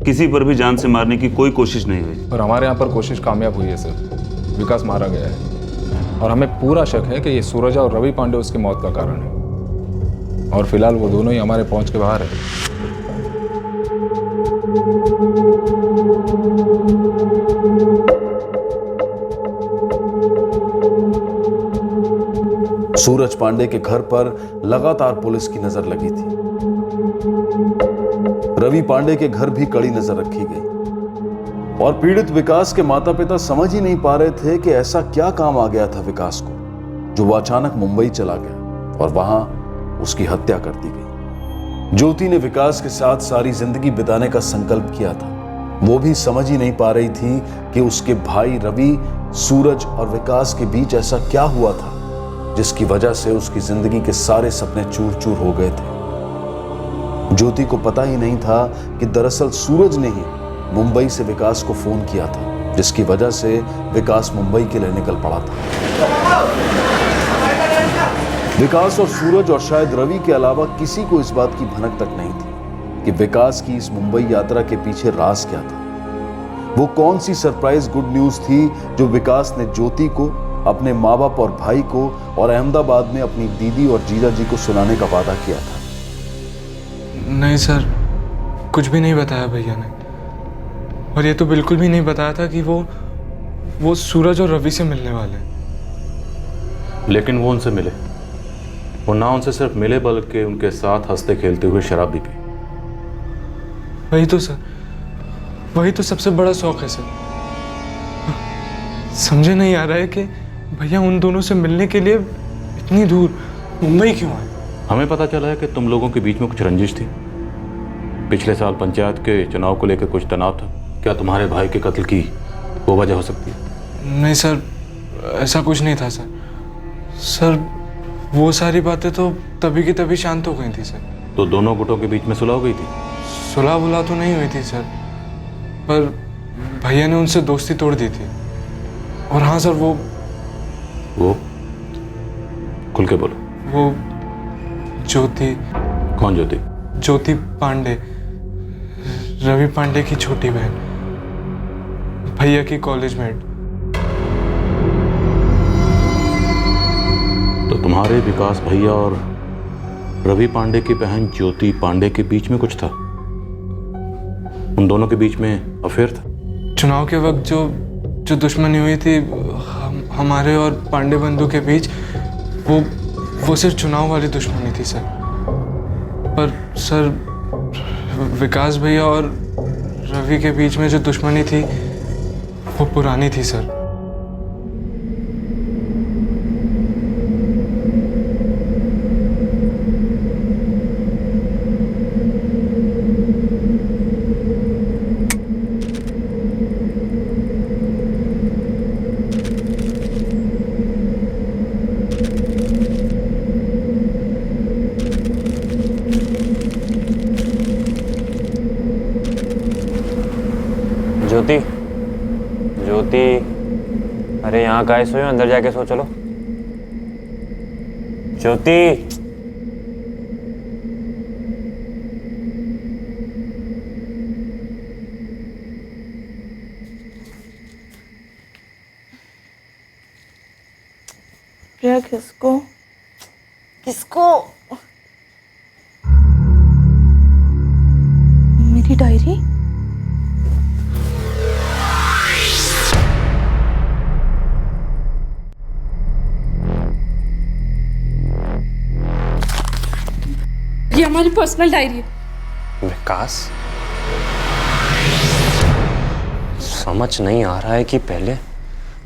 किसी पर भी जान से मारने की कोई कोशिश नहीं हुई। और हमारे यहाँ पर कोशिश कामयाब हुई है सर। विकास मारा गया है और हमें पूरा शक है कि ये सूरज और रवि पांडे उसकी मौत का कारण है। और फिलहाल वो दोनों ही हमारे पहुंच के बाहर है। सूरज पांडे के घर पर लगातार पुलिस की नजर लगी थी। रवि पांडे के घर भी कड़ी नजर रखी गई और पीड़ित विकास के माता पिता समझ ही नहीं पा रहे थे कि ऐसा क्या काम आ गया था विकास को जो वो अचानक मुंबई चला गया और वहां उसकी हत्या कर दी गई। ज्योति ने विकास के साथ सारी जिंदगी बिताने का संकल्प किया था। वो भी समझ ही नहीं पा रही थी कि उसके भाई रवि, सूरज और विकास के बीच ऐसा क्या हुआ था जिसकी वजह से उसकी जिंदगी के सारे सपने चूर चूर हो गए थे। ज्योति को पता ही नहीं था कि दरअसल सूरज ने ही मुंबई से विकास को फोन किया था, जिसकी वजह से विकास मुंबई के लिए निकल पड़ा था। विकास और सूरज और शायद रवि के अलावा किसी को इस बात की भनक तक नहीं थी कि विकास की इस मुंबई यात्रा के पीछे राज क्या था। वो कौन सी सरप्राइज गुड न्यूज थी जो विकास ने ज्योति को, अपने माँ बाप और भाई को और अहमदाबाद में अपनी दीदी और जीजा जी को सुनाने का वादा किया था। नहीं सर, कुछ भी नहीं बताया भैया ने। और ये तो बिल्कुल भी नहीं बताया था कि वो सूरज और रवि से मिलने वाले हैं। लेकिन वो उनसे मिले। वो ना उनसे सिर्फ मिले बल्कि उनके साथ हंसते खेलते हुए शराब भी पी। वही तो सर, वही तो सबसे बड़ा शौक है सर। समझे नहीं आ रहा है कि भैया उन दोनों से मिलने के लिए इतनी दूर मुंबई क्यों आए। हमें पता चला है कि तुम लोगों के बीच में कुछ रंजिश थी। पिछले साल पंचायत के चुनाव को लेकर कुछ तनाव था। क्या तुम्हारे भाई के कत्ल की वो वजह हो सकती है? नहीं सर, ऐसा कुछ नहीं था सर। सर वो सारी बातें तो तभी की तभी शांत हो गई थी सर। तो दोनों गुटों के बीच में सुलह हो गई थी? सुलह बुला तो नहीं हुई थी सर, पर भैया ने उनसे दोस्ती तोड़ दी थी। और हाँ सर, वो खुल के बोलो। वो ज्योति। कौन ज्योति? ज्योति पांडे, रवि पांडे की छोटी बहन, भैया की कॉलेज मेट। तो तुम्हारे विकास भैया और रवि पांडे की बहन ज्योति पांडे के बीच में कुछ था? उन दोनों के बीच में अफेयर था? चुनाव के वक्त जो दुश्मनी हुई थी हमारे और पांडे बंधु के बीच, वो सिर्फ चुनाव वाली दुश्मनी थी सर। पर सर, विकास भैया और रवि के बीच में जो दुश्मनी थी वो पुरानी थी सर। ज्योति, ज्योति, अरे यहाँ काहे सोए हो? अंदर जाके सो चलो। ज्योति, प्रिया, किसको किसको? मेरी डायरी? ये हमारी पर्सनल डायरी है। विकास, समझ नहीं आ रहा है कि पहले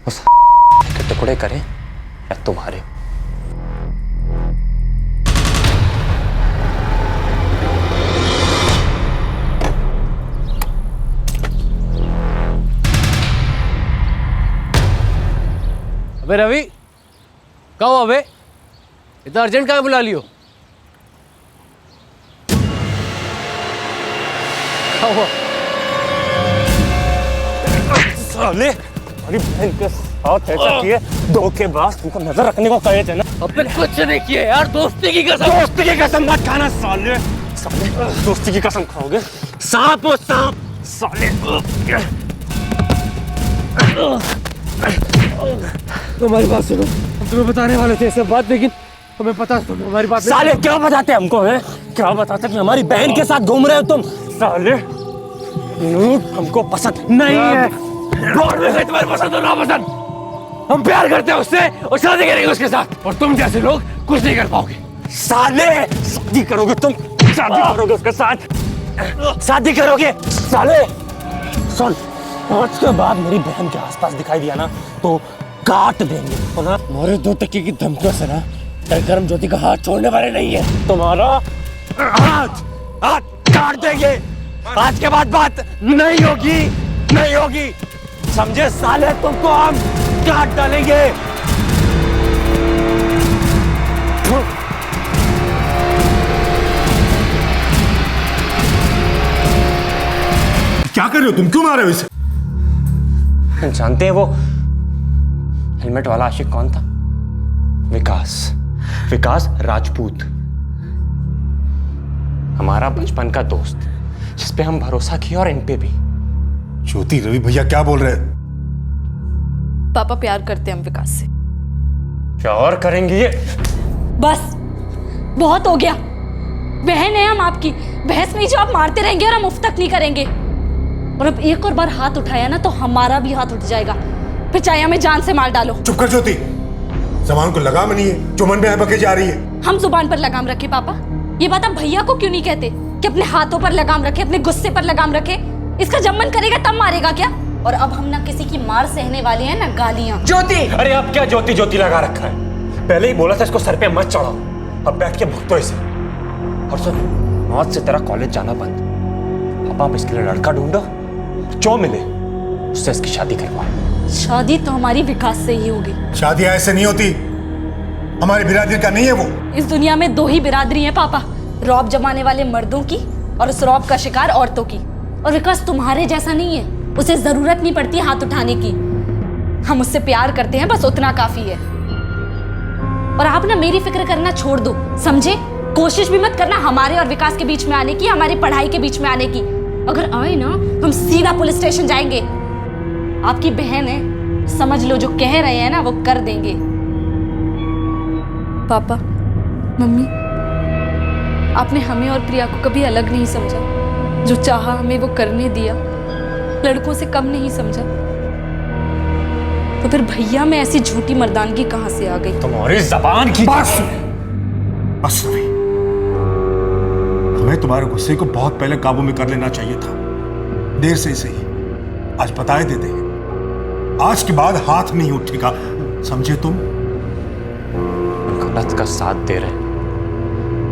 उस के टुकड़े करें या तुम्हारे। अबे रवि, कहाँ हो? अबे इतना अर्जेंट कहाँ बुला लियो? साले, हमारी बहन के साथ ऐसा किए, धोखेबाज, तुमको नजर रखने को कहे थे ना। अबे कुछ नहीं किया यार, दोस्ती की कसम। दोस्ती की कसम मत खाना साले। साले, दोस्ती की कसम खाओगे? सांप हो सांप, साले। तुम्हारी बात सुनो, हम तुम्हें बताने वाले थे सब बात, लेकिन हमें पता तुम हमारी बात। साले क्या बताते हमको है? क्या बताते कि हमारी बहन के साथ घूम रहे हो तुम? साले, हमको पसंद नहीं है। तुम्हारे पसंद हो ना पसंद, हम प्यार करते हैं उससे और शादी करेंगे उसके साथ, और तुम जैसे लोग कुछ नहीं कर पाओगे। साले, शादी करोगे तुम? शादी करोगे उसके साथ? शादी करोगे? साले सुन, आज के बाद मेरी बहन के आसपास दिखाई दिया ना तो काट देंगे। तो ना हमारे 2 टके की धमकियों से ना करम ज्योति का हाथ छोड़ने वाले नहीं है। तुम्हारा हाथ काट देंगे। आज के बाद बात नहीं होगी, नहीं होगी, समझे साले? तुमको हम काट डालेंगे। क्या कर रहे हो तुम? क्यों मार रहे हो इसे? जानते हैं वो हेलमेट वाला आशिक कौन था? विकास, विकास राजपूत, हमारा बचपन का दोस्त, जिस पे हम भरोसा किया, और इन पे भी। ज्योति, रवि भैया क्या बोल रहे हैं? पापा प्यार करते हैं हम विकास से। क्या और करेंगे ये? बस बहुत हो गया। बहन है हम आपकी, बहस नहीं जो आप मारते रहेंगे और हम उफ तक नहीं करेंगे। और अब एक और बार हाथ उठाया ना तो हमारा भी हाथ उठ जाएगा, फिर चाहे हमें जान से मार डालो। चुप कर ज्योति, जबान को लगाम नहीं है, जो मन में है बके जा रही है। हम जुबान पर लगाम रखे पापा? ये बात आप भैया को क्यों नहीं कहते कि अपने हाथों पर लगाम रखे, अपने गुस्से पर लगाम रखे? इसका जब मन करेगा तब मारेगा क्या? और अब हम ना किसी की मार सहने वाले हैं ना गालियां। ज्योति, अरे अब क्या ज्योति ज्योति लगा रखा है? पहले ही बोला था इसको सर पे मत चढ़ाओ, अब बैठ के भुगतो इसे। और सुन, मौत से तेरा कॉलेज जाना बंद। अब आप इसके लिए लड़का ढूंढो, जो मिले उससे इसकी शादी करवाओ। शादी तो हमारी विकास से ही होगी। शादी ऐसे नहीं होती, हमारी बिरादरी का नहीं है वो। इस दुनिया में 2 ही बिरादरी हैं पापा, रौब जमाने वाले मर्दों की और उस रौब का शिकार औरतों की। और विकास तुम्हारे जैसा नहीं है, उसे जरूरत नहीं पड़ती हाथ उठाने की। हम उससे प्यार करते हैं, बस उतना काफी है। और आप ना मेरी फिक्र करना छोड़ दो, समझे? कोशिश भी मत करना हमारे और विकास के बीच में आने की, हमारी पढ़ाई के बीच में आने की। अगर आए ना हम सीधा पुलिस स्टेशन जाएंगे। आपकी बहन है, समझ लो जो कह रहे हैं ना वो कर देंगे। पापा, मम्मी, आपने हमें और प्रिया को कभी अलग नहीं समझा। जो चाहा हमें वो करने दिया, लड़कों से कम नहीं समझा, तो फिर भैया में ऐसी झूठी मर्दानगी कहां से आ गई? तुम्हारी जबान की बस रवि, हमें तुम्हारे गुस्से को बहुत पहले काबू में कर लेना चाहिए था। देर से ही सही, आज बताए दे देंगे। आज के बाद हाथ नहीं उठेगा, समझे तुम? गलत का साथ दे रहे हैं,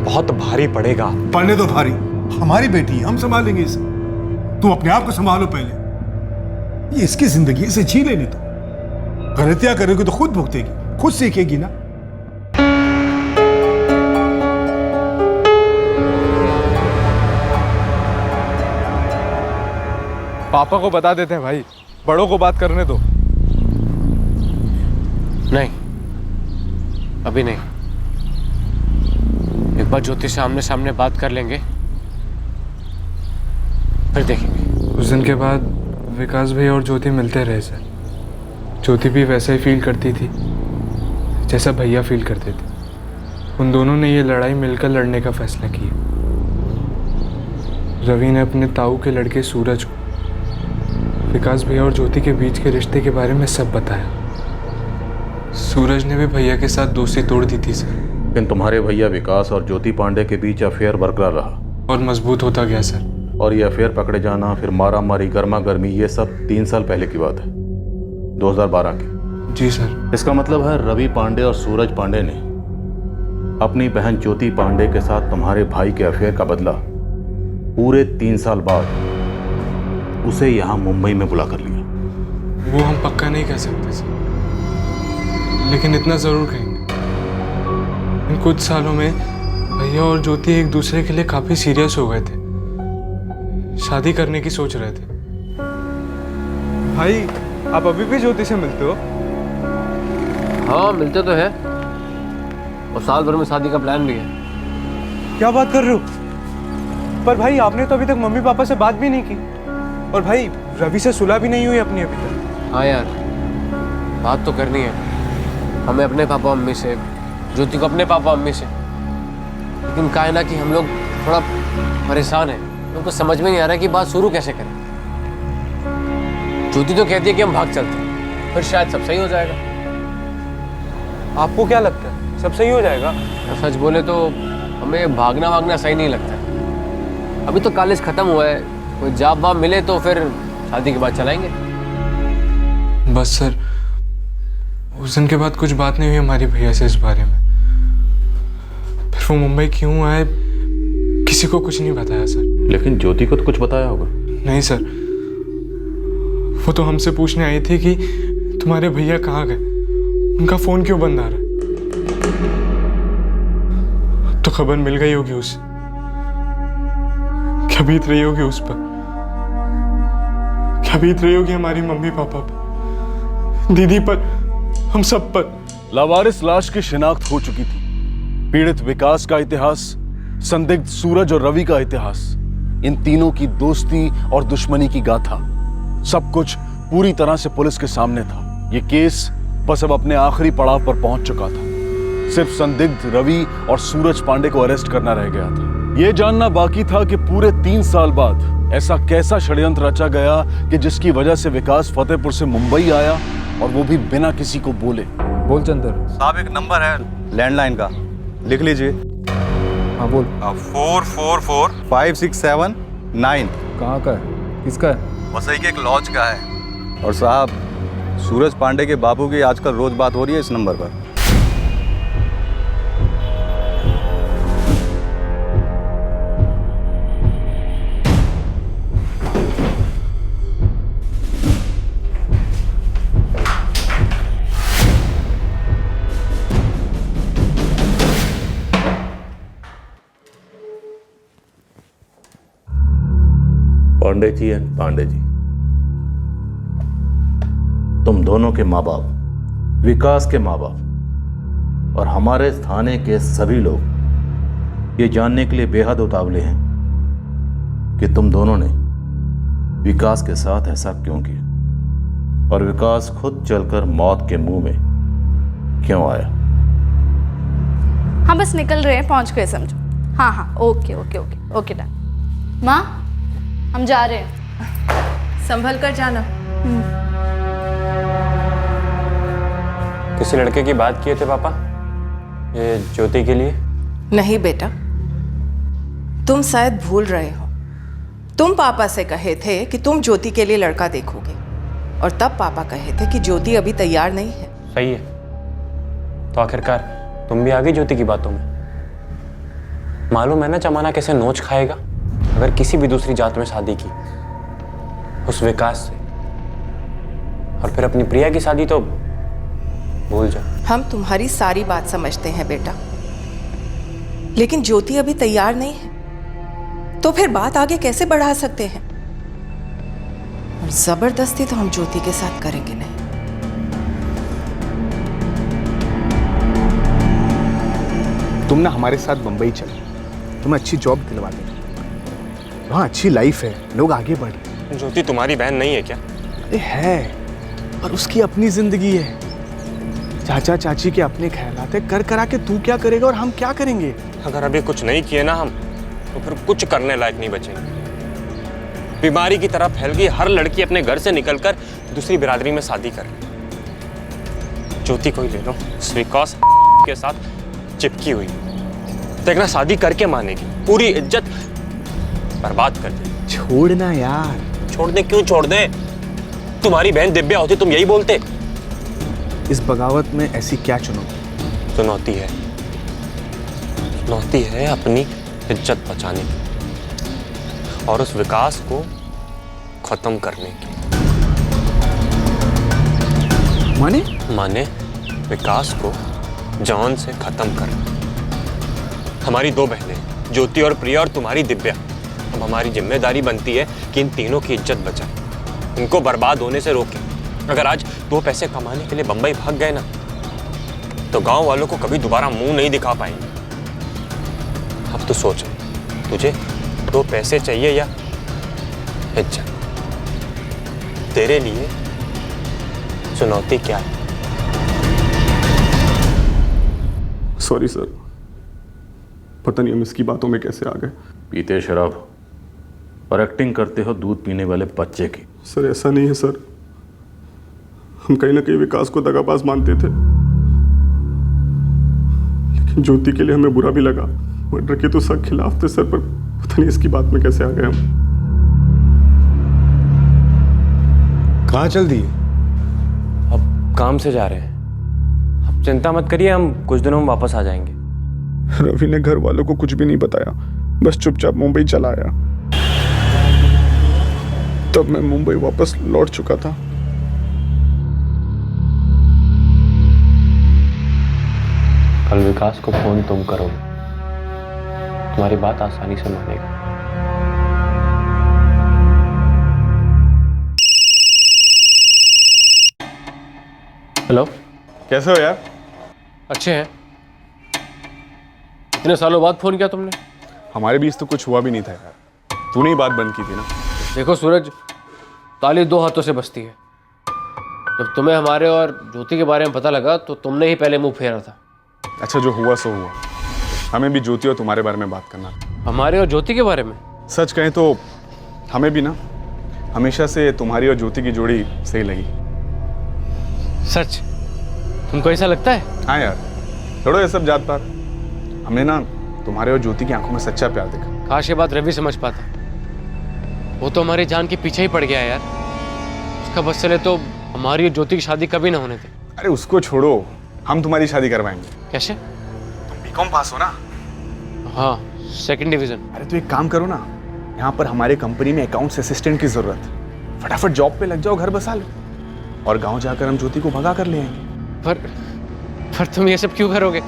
बहुत भारी पड़ेगा। पढ़ने दो भारी, हमारी बेटी, हम संभालेंगे इसे। तुम अपने आप को संभालो पहले। ये इसकी जिंदगी, इसे जी लेने दो। गलतियां करेगी तो खुद भुगतेगी, खुद सीखेगी ना। पापा को बता देते हैं भाई, बड़ों को बात करने दो। नहीं, अभी नहीं। एक बार ज्योति से आमने सामने बात कर लेंगे, फिर देखेंगे। उस दिन के बाद विकास भाई और ज्योति मिलते रहे सर। ज्योति भी वैसा ही फील करती थी जैसा भैया फील करते थे। उन दोनों ने ये लड़ाई मिलकर लड़ने का फैसला किया। रवि ने अपने ताऊ के लड़के सूरज को विकास भैया और ज्योति के बीच के रिश्ते के बारे में सब बताया। सूरज ने भी भैया के साथ दोस्ती तोड़ दी थी सर। लेकिन तुम्हारे भैया विकास और ज्योति पांडे के बीच अफेयर बरकरार रहा और मजबूत होता गया सर। और ये अफेयर पकड़े जाना, फिर मारा मारी, गर्मा गर्मी, ये सब 3 साल पहले की बात है, 2012 की। जी सर। इसका मतलब है रवि पांडे और सूरज पांडे ने अपनी बहन ज्योति पांडे के साथ तुम्हारे भाई के अफेयर का बदला पूरे 3 साल बाद उसे यहाँ मुंबई में बुला कर लिया। वो हम पक्का नहीं कह सकते सर, लेकिन इतना जरूर कहेंगे, इन कुछ सालों में भैया और ज्योति एक दूसरे के लिए काफी सीरियस हो गए थे। शादी करने की सोच रहे थे। भाई, आप अभी भी ज्योति से मिलते हो? हाँ, मिलते तो है, और साल भर में शादी का प्लान भी है। क्या बात कर रहे हो? पर भाई, आपने तो अभी तक मम्मी पापा से बात भी नहीं की, और भाई रवि से सुलह भी नहीं हुई अपनी अभी तक। हाँ यार, बात तो करनी है हमें अपने पापा मम्मी से, ज्योति को अपने पापा मम्मी से। लेकिन क्या है ना कि हम लोग थोड़ा परेशान हैं, उनको समझ में नहीं आ रहा है कि बात शुरू कैसे करें। ज्योति तो कहती है कि हम भाग चलते हैं, फिर शायद सब सही हो जाएगा। आपको क्या लगता है, सब सही हो जाएगा? सच बोले तो हमें भागना वागना सही नहीं लगता है। अभी तो कॉलेज खत्म हुआ है, कोई जॉब वाब मिले तो फिर शादी के बाद चलाएंगे। बस सर, उस दिन के बाद कुछ बात नहीं हुई हमारी भैया से इस बारे में। फिर वो मुंबई क्यों आए किसी को कुछ नहीं बताया सर। लेकिन ज्योति को तो कुछ बताया होगा। नहीं सर, वो तो हमसे पूछने आई थी कि तुम्हारे भैया कहाँ गए, उनका फोन क्यों बंद आ रहा है। तो खबर मिल गई होगी उसे, क्या बीत रही होगी उस पर, क्या बीत रही होगी हमारी मम्मी पापा पर, दीदी पर, हम सब पर। लावारिस लाश की शिनाख्त हो चुकी थी। पीड़ित विकास का इतिहास, संदिग्ध सूरज और रवि का इतिहास, इन तीनों की दोस्ती और दुश्मनी की गाथा, सब कुछ पूरी तरह से पुलिस के सामने था। ये केस बस अब अपने आखिरी पड़ाव पर पहुंच चुका था। सिर्फ संदिग्ध रवि और सूरज पांडे को अरेस्ट करना रह गया था। यह जानना बाकी था कि पूरे 3 साल बाद ऐसा कैसा षड्यंत्र रचा गया कि जिसकी वजह से विकास फतेहपुर से मुंबई आया, और वो भी बिना किसी को बोले। बोल चंदर साहब, एक नंबर है लैंडलाइन का, लिख लीजिए। हाँ बोल। 4445679। कहाँ का है, किसका है? वसई के एक लॉज का है। और साहब, सूरज पांडे के बाबू की आजकल रोज बात हो रही है इस नंबर पर। पांडे जी एंड पांडे जी, तुम दोनों के माँ बाप, विकास के माँ बाप और हमारे थाने के सभी लोग ये जानने के लिए बेहद उतावले हैं कि तुम दोनों ने विकास के साथ ऐसा क्यों किया, और विकास खुद चलकर मौत के मुंह में क्यों आया। हाँ, बस निकल रहे हैं, पहुंच गए समझो। हाँ हाँ, okay okay okay okay done. माँ, हम जा रहे हैं। संभल कर जाना। किसी लड़के की बात किए थे पापा ये ज्योति के लिए? नहीं बेटा, तुम शायद भूल रहे हो। तुम पापा से कहे थे कि तुम ज्योति के लिए लड़का देखोगे, और तब पापा कहे थे कि ज्योति अभी तैयार नहीं है। सही है, तो आखिरकार तुम भी आ गई ज्योति की बातों में। मालूम है ना जमाना कैसे नोच खाएगा अगर किसी भी दूसरी जात में शादी की, उस विकास से। और फिर अपनी प्रिया की शादी तो भूल जाओ। हम तुम्हारी सारी बात समझते हैं बेटा, लेकिन ज्योति अभी तैयार नहीं है, तो फिर बात आगे कैसे बढ़ा सकते हैं? और जबरदस्ती तो हम ज्योति के साथ करेंगे नहीं। तुम ना हमारे साथ मुंबई चलो, तुम्हें अच्छी जॉब दिलवा देंगे, वहाँ अच्छी लाइफ है, लोग आगे बढ़ रहे हैं। ज्योति तुम्हारी बहन नहीं है क्या? अरे है, पर उसकी अपनी जिंदगी है। चाचा चाची के अपने ख्यालात है, कर करा के तू क्या करेगा और हम क्या करेंगे? अगर अभी कुछ नहीं किए ना हम, तो फिर कुछ करने लायक नहीं बचेंगे। बीमारी की तरह फैल गई, हर लड़की अपने घर से निकलकर दूसरी बिरादरी में शादी कर रही। ज्योति को ही ले लो, विकास के साथ चिपकी हुई, देखना शादी करके मानेगी, पूरी इज्जत बर्बाद कर देगी। छोड़ना यार। छोड़ दे? क्यों छोड़ दे? तुम्हारी बहन दिव्या होती तुम यही बोलते। इस बगावत में ऐसी क्या चुनौती? चुनौती है, चुनौती है अपनी इज्जत बचाने की और उस विकास को खत्म करने की। माने विकास को जान से खत्म करना। हमारी दो बहनें ज्योति और प्रिया और तुम्हारी दिव्या, अब हमारी जिम्मेदारी बनती है कि इन तीनों की इज्जत बचाएं, इनको बर्बाद होने से रोकें। अगर आज दो पैसे कमाने के लिए बंबई भाग गए ना, तो गांव वालों को कभी दोबारा मुंह नहीं दिखा पाएंगे। अब तो सोच, तुझे दो पैसे चाहिए या इज्जत? तेरे लिए चुनौती क्या है? सॉरी सर, पता नहीं हम इसकी बातों में कैसे आ गए। पीते शराब और एक्टिंग करते हो दूध पीने वाले बच्चे की। सर ऐसा नहीं है सर, हम कहीं ना कहीं विकास को दगाबाज मानते थे, लेकिन ज्योति के लिए हमें बुरा भी लगा। मर्डर के तो सब खिलाफ थे सर, पर पता नहीं इसकी बात में कैसे आ गए हम। कहाँ चल दिए? अब काम से जा रहे हैं। अब चिंता मत करिए, हम कुछ दिनों में वापस आ जाएंगे। रवि ने घर वालों को कुछ भी नहीं बताया, बस चुपचाप मुंबई चला आया। तब मैं मुंबई वापस लौट चुका था। कल विकास को फोन तुम करोगे, तुम्हारी बात आसानी से मानेगा। हेलो, कैसे हो यार? अच्छे हैं। इतने सालों बाद फोन किया तुमने? हमारे बीच तो कुछ हुआ भी नहीं था यार, तूने ही बात बंद की थी ना। देखो सूरज, ताली दो हाथों से बजती है। जब तुम्हें हमारे और ज्योति के बारे में पता लगा तो तुमने ही पहले मुंह फेरा था। अच्छा, जो हुआ सो हुआ। हमें भी ज्योति और तुम्हारे बारे में बात करना। हमारे और ज्योति के बारे में? सच कहें तो हमें भी ना हमेशा से तुम्हारी और ज्योति की जोड़ी सही लगी। सच? तुमको ऐसा लगता है? हाँ यार, छोड़ो ये सब जात पात। हमने ना तुम्हारे और ज्योति की आंखों में सच्चा प्यार देखा। काश ये बात रवि समझ पाता। वो तो हमारी जान के पीछे ही पड़ गया यार। उसका बस चले तो हमारी और ज्योति की शादी कभी ना होने थे। अरे उसको छोड़ो, हम तुम्हारी शादी करवाएंगे। कैसे? तुम बीकॉम पास हो ना? हाँ, 2nd डिवीजन। अरे तो एक काम करो ना, यहाँ पर हमारे कंपनी में अकाउंट्स असिस्टेंट की जरूरत है। फटाफट जॉब पे लग जाओ, घर बसा लो, और गांव जाकर हम ज्योति को भगा कर ले आएंगे। पर तुम ये सब क्यों करोगे?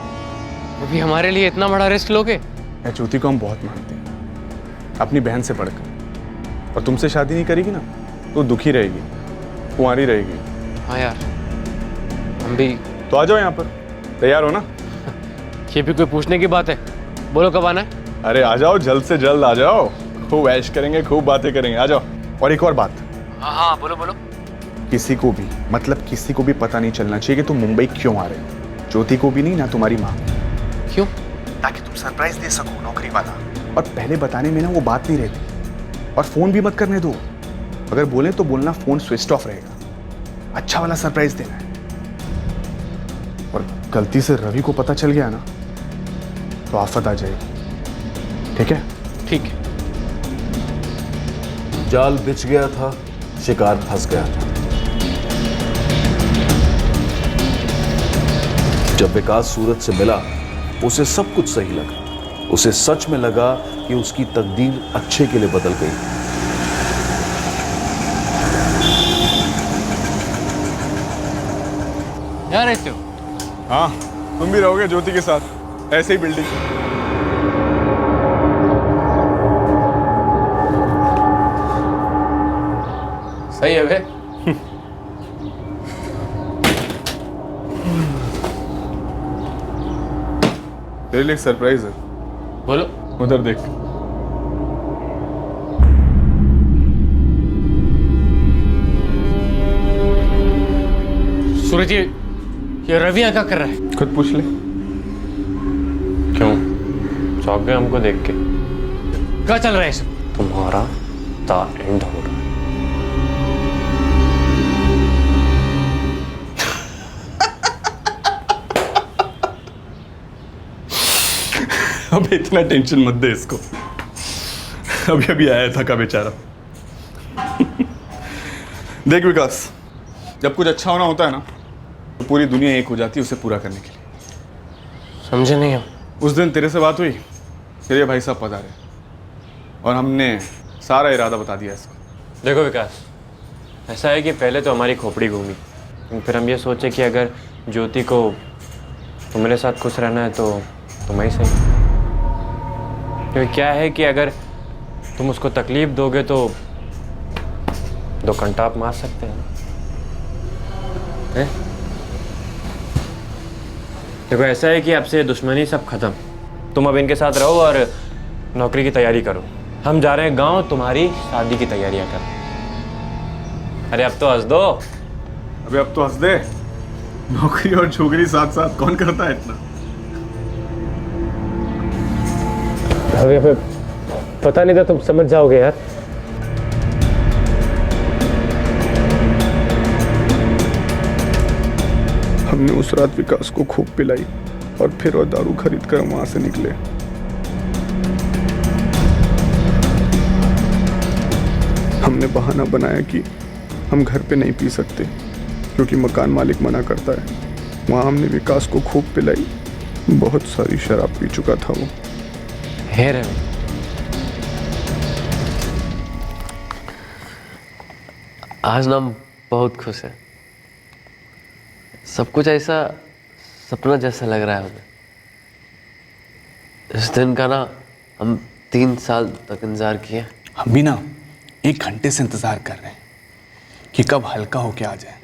अभी हमारे लिए इतना बड़ा रिस्क लोगे? यार ज्योति को हम बहुत मानते हैं, अपनी बहन से पढ़कर, और तुमसे शादी नहीं करेगी ना तो दुखी रहेगी, कुंवारी रहेगी। हाँ यार, हम भी। तो आ जाओ यहाँ पर, तैयार हो ना? ये भी कोई पूछने की बात है? बोलो कब आना है? अरे आ जाओ, जल्द से जल्द आ जाओ, खूब ऐश करेंगे, खूब बातें करेंगे, आ जाओ। और एक और बात। हाँ, बोलो बोलो। किसी को भी, मतलब किसी को भी पता नहीं चलना चाहिए कि तुम मुंबई क्यों आ रहे हो। ज्योति को भी नहीं, ना तुम्हारी माँ। क्यों? ताकि तुम सरप्राइज दे सको, नौकरी वाला। और पहले बताने में ना वो बात नहीं रहती, और फोन भी मत करने दो। अगर बोले तो बोलना फोन स्विच ऑफ रहेगा। अच्छा वाला सरप्राइज देना है। और गलती से रवि को पता चल गया ना तो आफत आ जाएगी। ठीक है? ठीक है। जाल बिछ गया था, शिकार फंस गया था। जब विकास सूरज से मिला उसे सब कुछ सही लगा। उसे सच में लगा कि उसकी तकदीर अच्छे के लिए बदल गई। यहाँ रहते हो? हाँ, तुम भी रहोगे ज्योति के साथ ऐसे ही बिल्डिंग। सही है बे। तेरे लिए एक सरप्राइज है। बोलो। उधर देख। सूरज ये रवि यहाँ क्या कर रहा है? खुद पूछ ले। क्यों चौंक गए हमको देख के? क्या चल रहा है सब? तुम्हारा द एंड हो रहा है। अब इतना टेंशन मत दे इसको। अभी अभी आया था का बेचारा। देख विकास, जब कुछ अच्छा होना होता है ना तो पूरी दुनिया एक हो जाती है उसे पूरा करने के लिए। समझे नहीं हम। उस दिन तेरे से बात हुई, तेरे भाई साहब पधारे और हमने सारा इरादा बता दिया इसको। देखो विकास, ऐसा है कि पहले तो हमारी खोपड़ी घूमी, फिर हम ये सोचे कि अगर ज्योति को तुम्हारे साथ खुश रहना है तो तुम ही सही। क्योंकि क्या है कि अगर तुम उसको तकलीफ दोगे तो दो कंटाप मार सकते हैं। देखो ऐसा है कि आपसे दुश्मनी सब खत्म। तुम अब इनके साथ रहो और नौकरी की तैयारी करो। हम जा रहे हैं गांव तुम्हारी शादी की तैयारियां कर। अरे अब तो हंस दो। अबे अब तो हंस दे। नौकरी और छोकरी साथ साथ कौन करता है इतना? अबे पता नहीं था तुम समझ जाओगे यार। हमने उस रात विकास को खूब पिलाई और फिर वो दारू खरीद कर वहां से निकले। हमने बहाना बनाया कि हम घर पे नहीं पी सकते क्योंकि मकान मालिक मना करता है। वहां हमने विकास को खूब पिलाई। बहुत सारी शराब पी चुका था वो। है रवि, आज ना हम बहुत खुश हैं। सब कुछ ऐसा सपना जैसा लग रहा है हमें। इस दिन का ना हम 3 साल तक इंतजार किए। हम भी ना 1 घंटे से इंतजार कर रहे हैं कि कब हल्का होके आ जाए।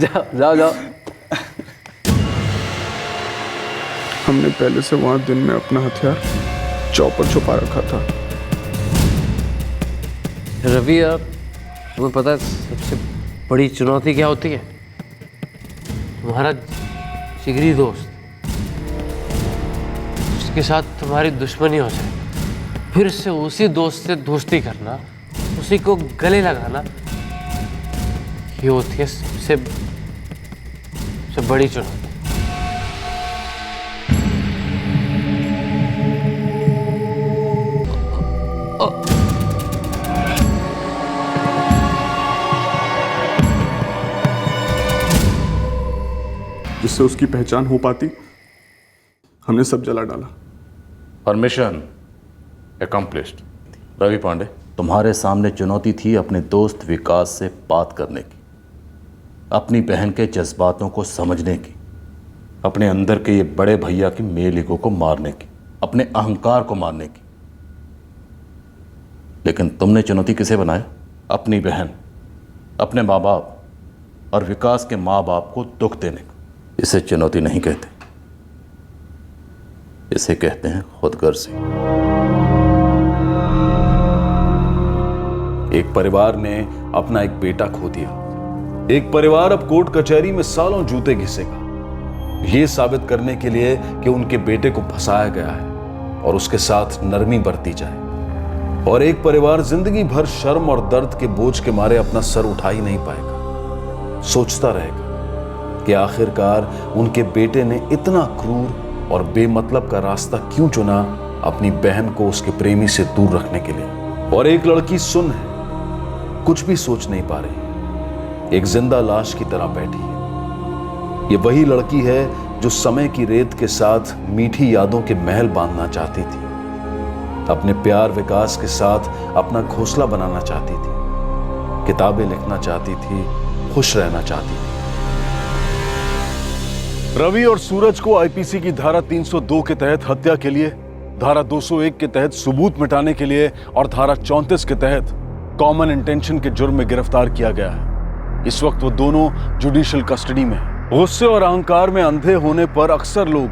जाओ जाओ जाओ। हमने पहले से वहां दिन में अपना हथियार चौपर छुपा रखा था। रवि, आप तुम्हें पता है सबसे बड़ी चुनौती क्या होती है? तुम्हारा जिगरी दोस्त, उसके साथ तुम्हारी दुश्मनी हो जाए, फिर से उसी दोस्त से दोस्ती करना, उसी को गले लगाना, ये होती है सबसे बड़ी चुनौती। जिससे उसकी पहचान हो पाती, हमने सब जला डाला। और मिशन अकम्प्लिश्ड। रवि पांडे, तुम्हारे सामने चुनौती थी अपने दोस्त विकास से बात करने की, अपनी बहन के जज्बातों को समझने की, अपने अंदर के ये बड़े भैया की मेल ईगो को मारने की, अपने अहंकार को मारने की। लेकिन तुमने चुनौती किसे बनाया? अपनी बहन, अपने माँ बाप और विकास के माँ बाप को दुख देने को। इसे चुनौती नहीं कहते, इसे कहते हैं खुदगर्जी। एक परिवार ने अपना एक बेटा खो दिया। एक परिवार अब कोर्ट कचहरी में सालों जूते घिसेगा, यह साबित करने के लिए कि उनके बेटे को फंसाया गया है और उसके साथ नरमी बरती जाए। और एक परिवार जिंदगी भर शर्म और दर्द के बोझ के मारे अपना सर उठा ही नहीं पाएगा। सोचता रहेगा कि आखिरकार उनके बेटे ने इतना क्रूर और बेमतलब का रास्ता क्यों चुना अपनी बहन को उसके प्रेमी से दूर रखने के लिए। और एक लड़की सुन है, कुछ भी सोच नहीं पा रही, एक जिंदा लाश की तरह बैठी है। ये वही लड़की है जो समय की रेत के साथ मीठी यादों के महल बांधना चाहती थी, अपने प्यार विकास के साथ अपना घोंसला बनाना चाहती थी, किताबें लिखना चाहती थी, खुश रहना चाहती थी। रवि और सूरज को आईपीसी की धारा 302 के तहत हत्या के लिए, धारा 201 के तहत सबूत मिटाने के लिए और धारा 34 के तहत कॉमन इंटेंशन के जुर्म में गिरफ्तार किया गया है। इस वक्त वो दोनों जुडिशियल कस्टडी में हैं। गुस्से और अहंकार में अंधे होने पर अक्सर लोग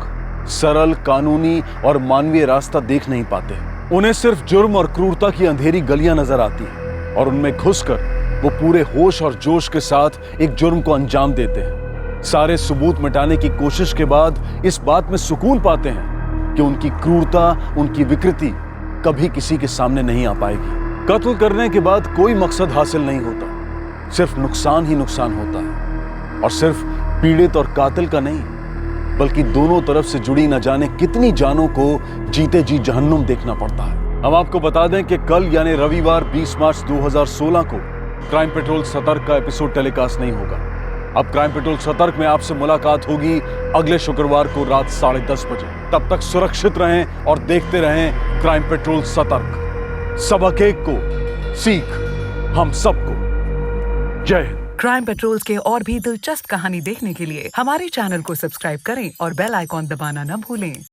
सरल, कानूनी और मानवीय रास्ता देख नहीं पाते। उन्हें सिर्फ जुर्म और क्रूरता की अंधेरी गलियां नजर आती हैं और उनमें घुसकर वो पूरे होश और जोश के साथ एक जुर्म को अंजाम देते हैं। सारे सबूत मिटाने की कोशिश के बाद इस बात में सुकून पाते हैं कि उनकी क्रूरता, उनकी विकृति कभी किसी के सामने नहीं आ पाएगी। कत्ल करने के बाद कोई मकसद हासिल नहीं होता, सिर्फ नुकसान ही नुकसान होता है, और सिर्फ पीड़ित और कातिल का नहीं, बल्कि दोनों तरफ से जुड़ी न जाने कितनी जानों को जीते जी जहन्नुम देखना पड़ता है। हम आपको बता दें कि कल यानी रविवार 20 मार्च 2016 को क्राइम पेट्रोल सतर्क का एपिसोड टेलीकास्ट नहीं होगा। अब क्राइम पेट्रोल सतर्क में आपसे मुलाकात होगी अगले शुक्रवार को रात 10:30 बजे। तब तक सुरक्षित रहें और देखते रहें क्राइम पेट्रोल सतर्क। सबक एक को सीख हम सबको। जय हिंद। क्राइम पेट्रोल के और भी दिलचस्प कहानी देखने के लिए हमारे चैनल को सब्सक्राइब करें और बेल आइकॉन दबाना न भूलें।